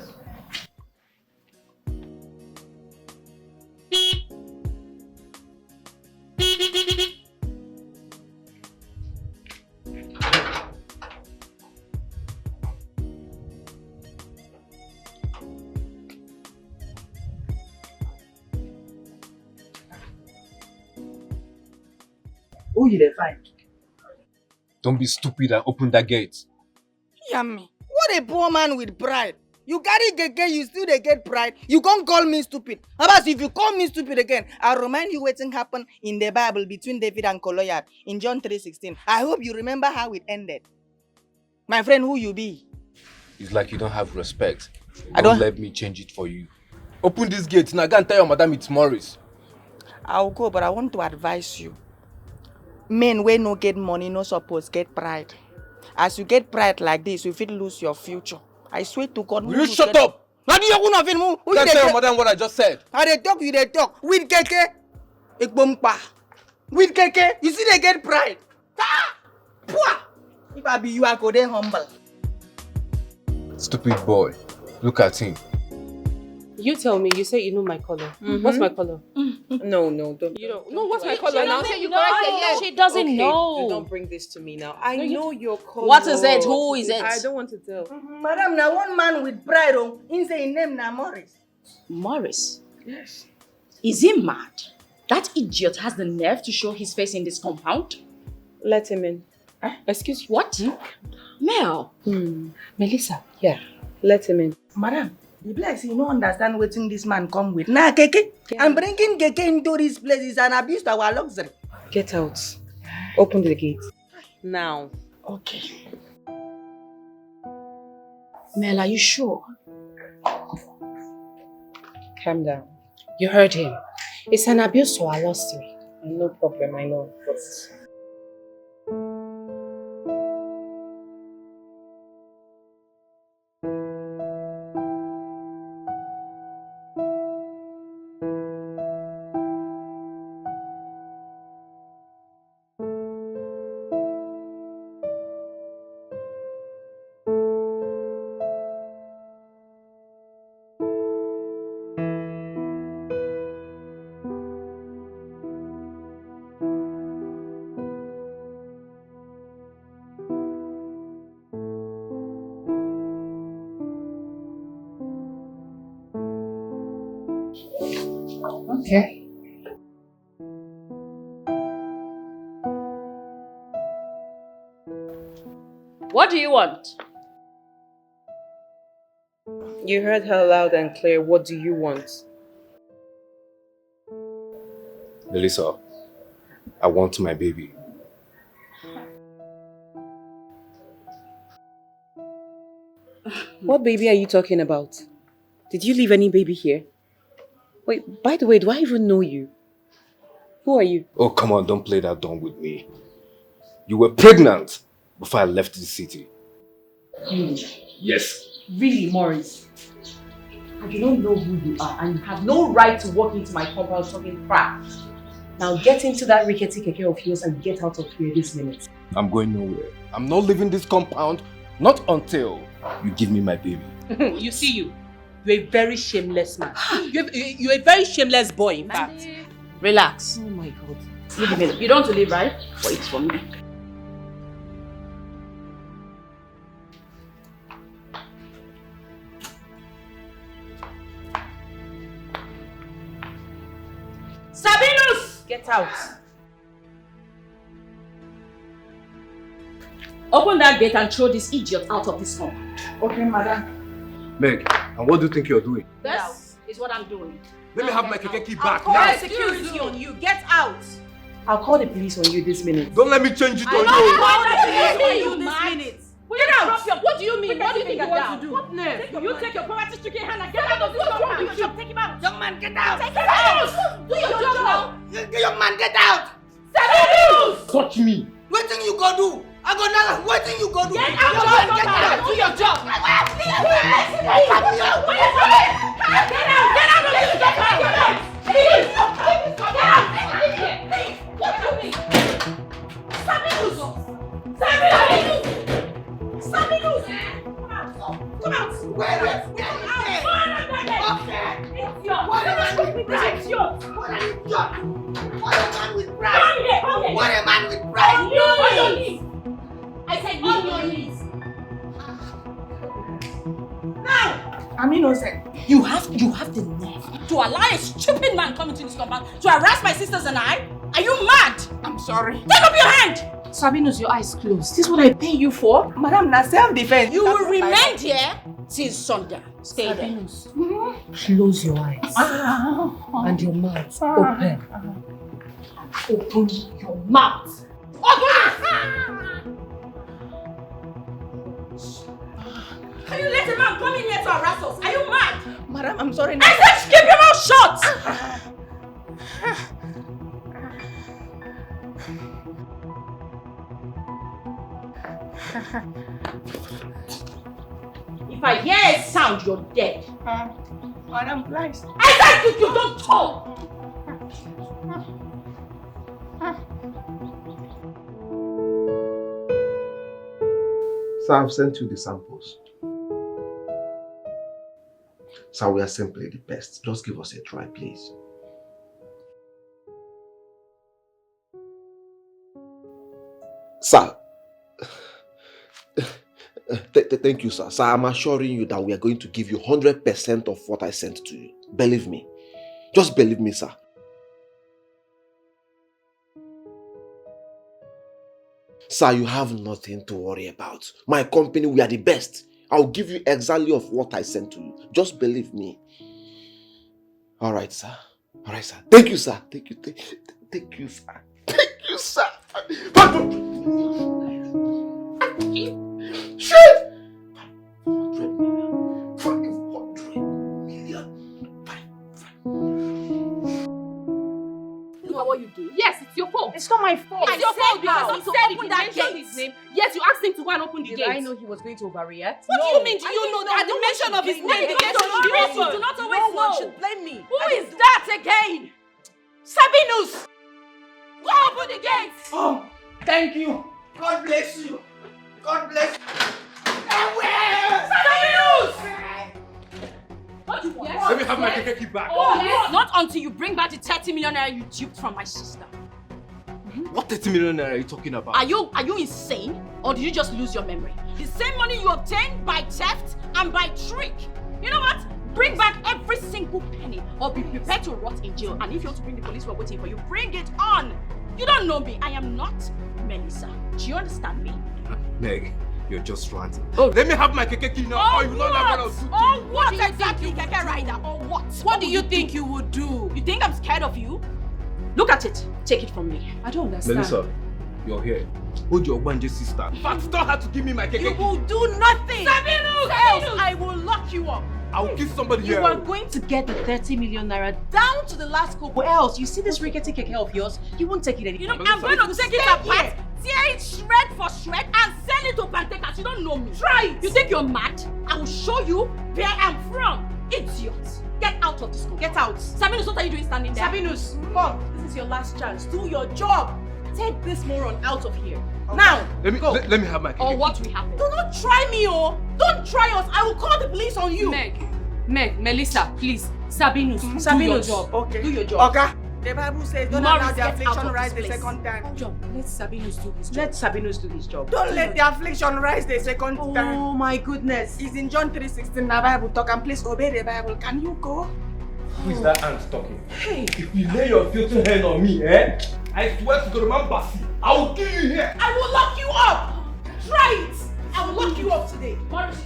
Who you dey find? Don't be stupid and open that gate. Yummy. What a poor man with pride. You carry keke, you still dey get pride. You can't call me stupid. About if you call me stupid again, I'll remind you what happened in the Bible between David and Goliath in John 3:16. I hope you remember how it ended. My friend, who you be? It's like you don't have respect. I Don't don't- let me change it for you. Open this gate. Now go and tell your madam it's Maurice. I'll go, but I want to advise you. Men wey no get money no suppose get pride. As you get pride like this, you fit lose your future. I swear to God. Will you shut up? Now do you want to film? Who Can't dey tell your talk? madam what I just said. How they talk, you they talk. With keke, ekbompa. With keke, you see they get pride. Ah! Pwah! If I be you, I go there humble. Stupid boy. Look at him. You tell me. You say you know my color. What's my color? No, don't. You don't. No, what's my color now? Say you know. correct it, yes. She doesn't Okay, know. Don't bring this to me now. I know your color. What is it? Who is it? I don't want to tell. Madam, now one man with pride, in say his name na Maurice. Morris. Yes. Is he mad? That idiot has the nerve to show his face in this compound? Let him in. Excuse you. What? Mel. Melissa. Yeah. Let him in. Madam, the place you don't understand what this man come with. Nah, Keke. I'm bringing Keke into this place is an abuse to our luxury. Get out. Open the gate. Now. Okay. Mel, are you sure? Calm down. You heard him. It's an abuse to our luxury. No problem, I know. But Okay. What do you want? you heard her loud and clear. What do you want? Melissa, I want my baby. What baby are you talking about? Did you leave any baby here? Wait, by the way, do I even know you? Who are you? Oh, come on, don't play that dumb with me. You were pregnant before I left the city. Yes. Really, Maurice? I do not know who you are and you have no right to walk into my compound talking crap. Now get into that rickety keke of yours and get out of here this minute. I'm going nowhere. I'm not leaving this compound, not until you give me my baby. You see you. You're a very shameless man. You're a very shameless boy, in fact. Relax. Oh my God. Leave him alone. You don't want to leave, right? Wait for me. Sabinus! Get out. Open that gate and throw this idiot out of this home. Okay, madam. Meg, and what do you think you're doing? This is what I'm doing. Let me have my keke key back Call now. the security on you. Get out. I'll call the police on you this minute. Don't let me change it on you. Call the police on you this minute. Get out! What do you mean? What do you think you want to do? What nerve? You take your poverty-stricken hand and get out of this compound. Take him out. Young man, get out! Take him out! Do your job now. Young man, get out! Sabinus! Touch me. What thing you go do? I go now. What thing you go do? Get out of Young man, this get out! compound. Do your job. Get out! Get out of this compound. Please! Get out! Please! What do you mean? Sabinus! Sabinus! Sabinus! Come out! Where? What a man with pride! What a man with pride! On your knees! I said on your knees! Now! I'm innocent. You have the nerve to allow a stupid man come into this compound to harass my sisters and I? Are you mad? I'm sorry. Take up your hand! Sabinus, your eyes closed. This is what I pay you for? Madam, na self-defense. You will remain here till sundown. Stay Sabinus, close your eyes. And your mouth open. Open your mouth. Can you let a man come in here to harass us? Are you mad? Madam, I'm sorry. I said keep your mouth shut! If I hear a sound, you're dead. Madam, please. I said you don't talk! Sir, I've sent you the samples. Sir, we are simply the best. Just give us a try, please. Sir, thank you, sir. Sir, I'm assuring you that we are going to give you 100% of what I sent to you. Believe me. Just believe me, sir. Sir, you have nothing to worry about. My company, we are the best. I'll give you exactly of what I sent to you. Just believe me. All right, sir. All right, sir. Thank you, sir. Thank you, sir. Thank you, sir. Shit! 500 million. 500 million. Look at what you do. Yes, it's your fault. It's not my fault. It's your fault because he said open he that mentioned gate. his name. Yes, you asked him to go and open the Did gate. I know he was going to overreact? What do you mean? Do you know that at the mention of his name, the gate should be open? Do not always No one should blame me. Who is that again? Sabinus! Go open the gate! Oh, thank you. God bless you. God bless you. Sabinus! What you want? Let me have my keke back. Oh, yes. Not until you bring back the 30 million naira you duped from my sister. What 30 million naira are you talking about? Are you insane? Or did you just lose your memory? The same money you obtained by theft and by trick. You know what? Bring back every single penny or be prepared to rot in jail. And if you want to bring the police who are waiting for you, bring it on. You don't know me. I am not Melissa. Do you understand me? Meg, you're just ranting. Oh, let me have my keke now. Or you don't have what I'll do. Oh, what exactly, Keke Rider? Or what? What do you think you would do? You think I'm scared of you? Look at it. Take it from me. I don't understand. Melissa, you're here. Hold your Wanje sister. In fact, tell her to give me my keke. You will do nothing. Sabinus! Else I will lock you up. I'll give somebody You here. are going to get the 30 million naira down to the last kobo. Else, you see this rickety keke of yours, you won't take it anymore. You know, I'm going to take it apart, tear it shred for shred, and sell it to Pantekas. You don't know me. Try it. You think you're mad? I will show you where I'm from. Idiot. Get out of this school. Get out. Sabinus, what are you doing standing there? Sabinus, come. This is your last chance. Do your job. Take this moron out of here. Okay. Now, Let me have my keke. Or what will happen? Do not try me, oh. Don't try us. I will call the police on you. Meg, Melissa, please. Sabinus, Sabinus, do your job. Okay. Do your job. Okay. The Bible says don't Maurice, allow the get out affliction of rise this the place. second time. Let Sabinus do his job. Let Sabinus do his job. Don't let the affliction rise the second time. Oh my goodness. It's in John 3:16. The Bible talk and please obey the Bible. Can you go? Who is that ant talking? Hey. If you lay your filthy hand on me, I swear to God, man, Basi, I will kill you here. I will lock you up. Try it. I will lock you up today. Maurice,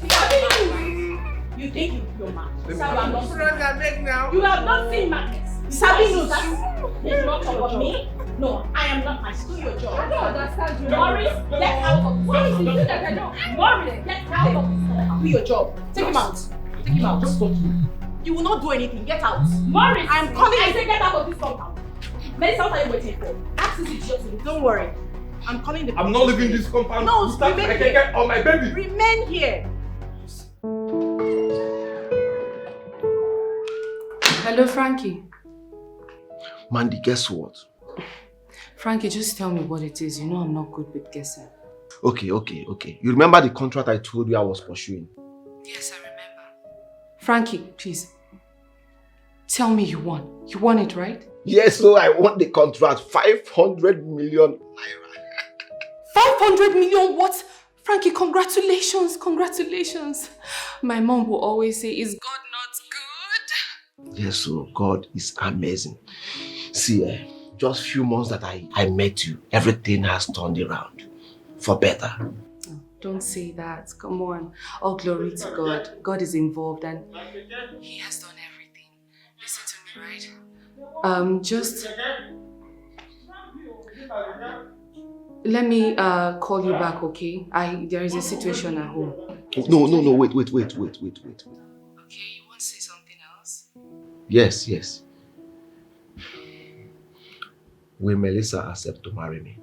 you think you're mad? You have not seen madness. Sabinus. It's not about me. No, I am not my school. Your job. I don't understand you. Maurice, get out of this. Why is it that I don't? Maurice, get out of this. Do your job. Take him out. Take him out. Just talk to me. You will not do anything. Get out. Maurice, I am calling. I say get out of this compound. Melissa, what are you waiting for? Ask this idiot to leave. Don't worry. I'm calling the police. I'm not leaving this compound. No, Start remain my here. keke on my baby. Remain here. Hello, Frankie. Mandy, guess what? Frankie, just tell me what it is. You know I'm not good with guessing. Okay. You remember the contract I told you I was pursuing? Yes, I remember. Frankie, please. Tell me you won. You won it, right? Yes, so I won the contract. 500 million naira. 500 million what? Frankie, congratulations. My mom will always say, is God not good? Yes, so God is amazing. See, just few months that I met you, everything has turned around. For better. Oh, don't say that. Come on. All glory to God. God is involved and He has done everything. Listen to me, right? Just let me call you back, okay? There is a situation at home. No, wait. Okay, you want to say something else? Yes. Will Melissa accept to marry me?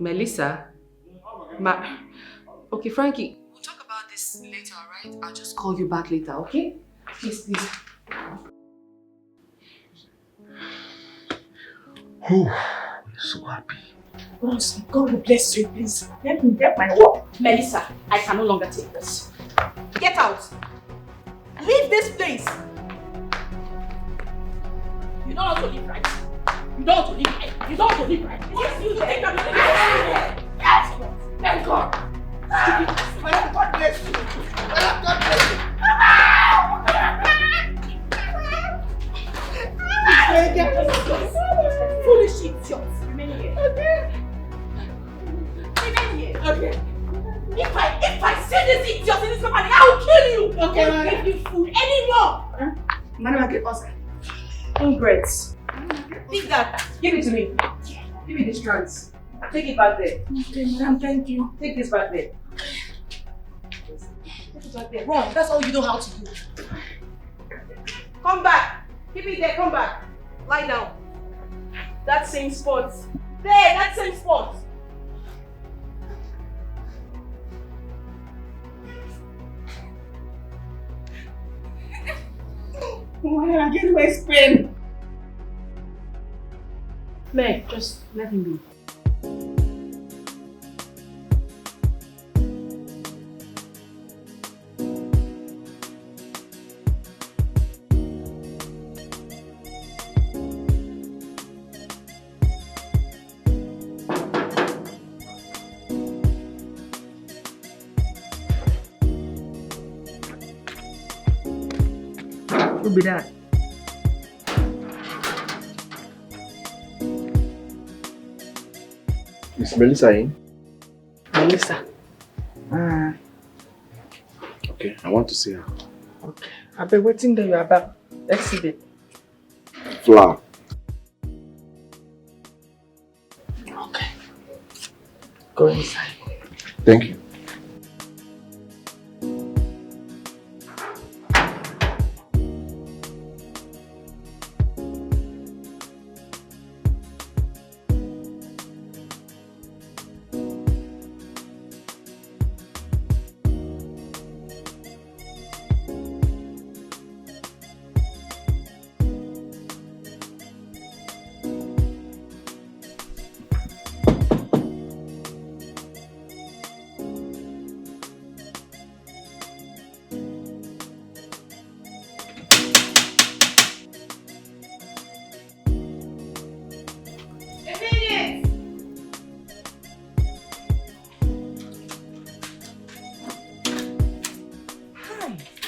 Melissa? Okay, Frankie, we'll talk about this later, alright? I'll just call you back later, okay? Please. Oh, I'm so happy. God will bless you, please. Let me get my work. Melissa, I can no longer take this. Get out. Leave this place. You don't want to live right. You don't want to live right. Yes, you take that. Yes. Thank God. God bless you. God bless you. Foolish idiot. Remain here. Okay. If I Okay, won't give you food anymore. Madam, get us. Ingrates. Take that. Give it to me. Give me this trunks. Take it back there. Okay, madam, thank you. Take this back there. Take it back there. Run. That's all you know how to do. Come back. Keep it there. Come back. Lie down. That same spot. There. That same spot. Why did I get waist pain? Meg, just let him be. Who be that? Is Melissa in? Melissa. Okay, I want to see her. Okay. I've been waiting there. You are back. Exhibit. Flower. Okay. Go inside. Thank you.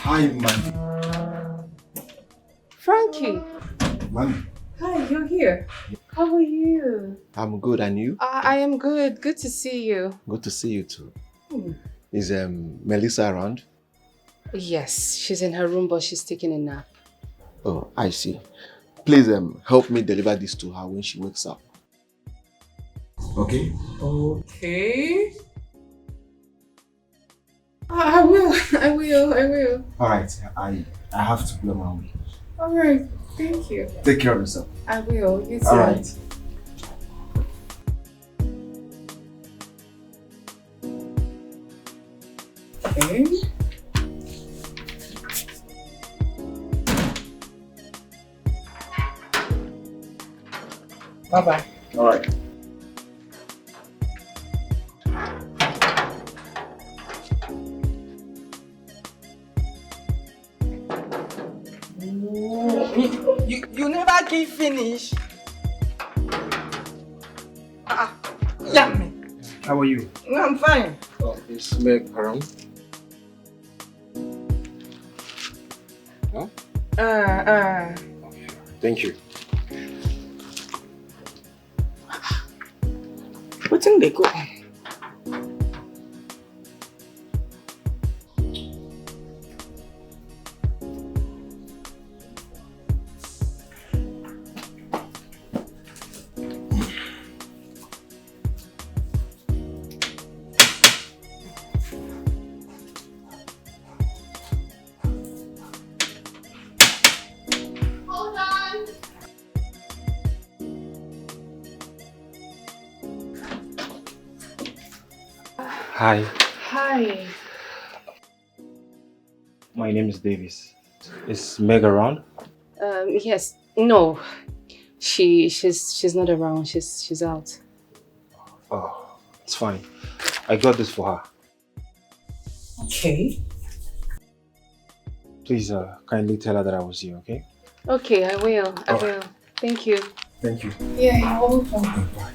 Hi, Mandy. Frankie. Mandy. Hi, you're here. How are you? I'm good, and you? I am good. Good to see you. Good to see you too. Is Melissa around? Yes, she's in her room, but she's taking a nap. Oh, I see. Please help me deliver this to her when she wakes up. Okay? Okay. I will. Alright, I have to go my way. Alright, thank you. Take care of yourself. I will. You too. Alright. Okay. Bye-bye. Alright. You never give finish. Yummy. How are you? No, I'm fine. Oh, is Meg around? Huh? Thank you. What's in the go? Hi, Hi. my name is Davis. Is Meg around? Yes. No. She's not around. She's out. Oh, it's fine. I got this for her. Okay. Please kindly tell her that I was here, okay? Okay, I will. I will. Thank you. Thank you. Yeah, you're welcome. Bye.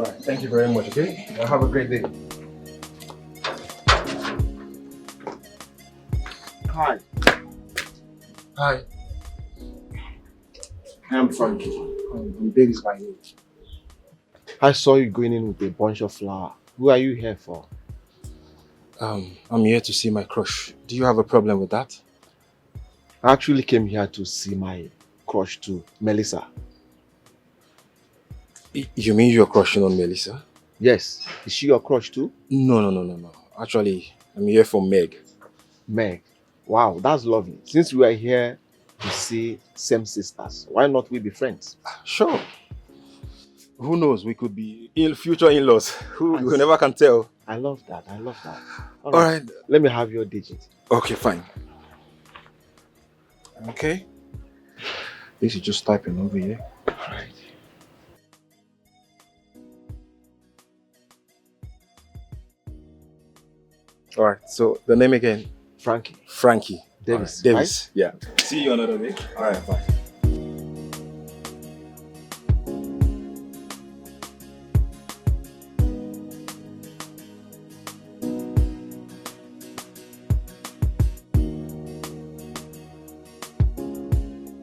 Alright, thank you very much, okay? Have a great day. Hi. Hi. I'm Frankie. I'm Davis by name. I saw you going in with a bunch of flower. Who are you here for? I'm here to see my crush. Do you have a problem with that? I actually came here to see my crush too, Melissa. You mean you're crushing on Melissa? Yes. Is she your crush too? No. Actually, I'm here for Meg. Meg. Wow, that's lovely. Since we are here to see same sisters, why not we be friends? Sure. Who knows? We could be future in-laws. You never can tell. I love that. All right. Let me have your digit. Okay, fine. Okay. This is just typing over here. All right. All right. So the name again? Frankie. Frankie. Davis. Right. Davis. Right? Yeah. See you another day. All right. Bye.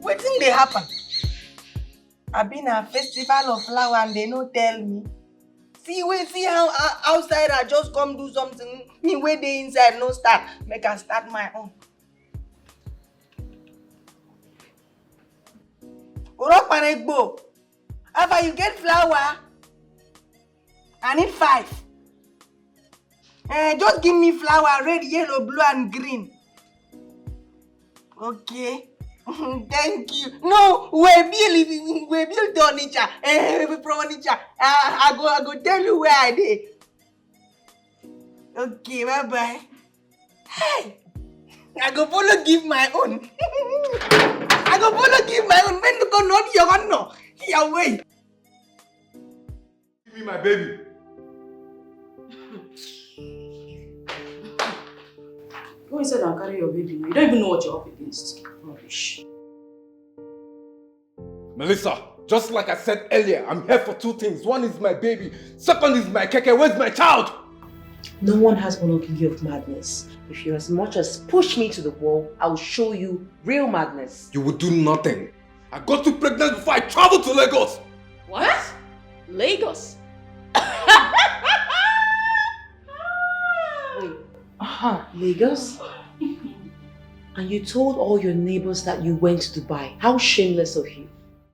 Wetin dey happen? I been a festival of flower and they no tell me. See how outside I just come do something. Me wey dey inside no start. Make I start my own. Oropanegbo. After you get flower, I need 5. Just give me flower, red, yellow, blue, and green. Okay. Thank you. No, we build furniture. Furniture. I go tell you where I dey. Okay, bye bye. Hey, I go follow give my own. I go follow give my own. Men go not your own no. Here way. Give me my baby. Go inside and carry your baby. You don't even know what you're up against. Rubbish. Melissa, just like I said earlier, I'm here for 2 things. One is my baby. Second is my keke. Where's my child? No one has gonna give you of madness. If you as much as push me to the wall, I'll show you real madness. You will do nothing. I got you pregnant before I traveled to Lagos. What? Lagos? Wait. Lagos? And you told all your neighbors that you went to Dubai. How shameless of you.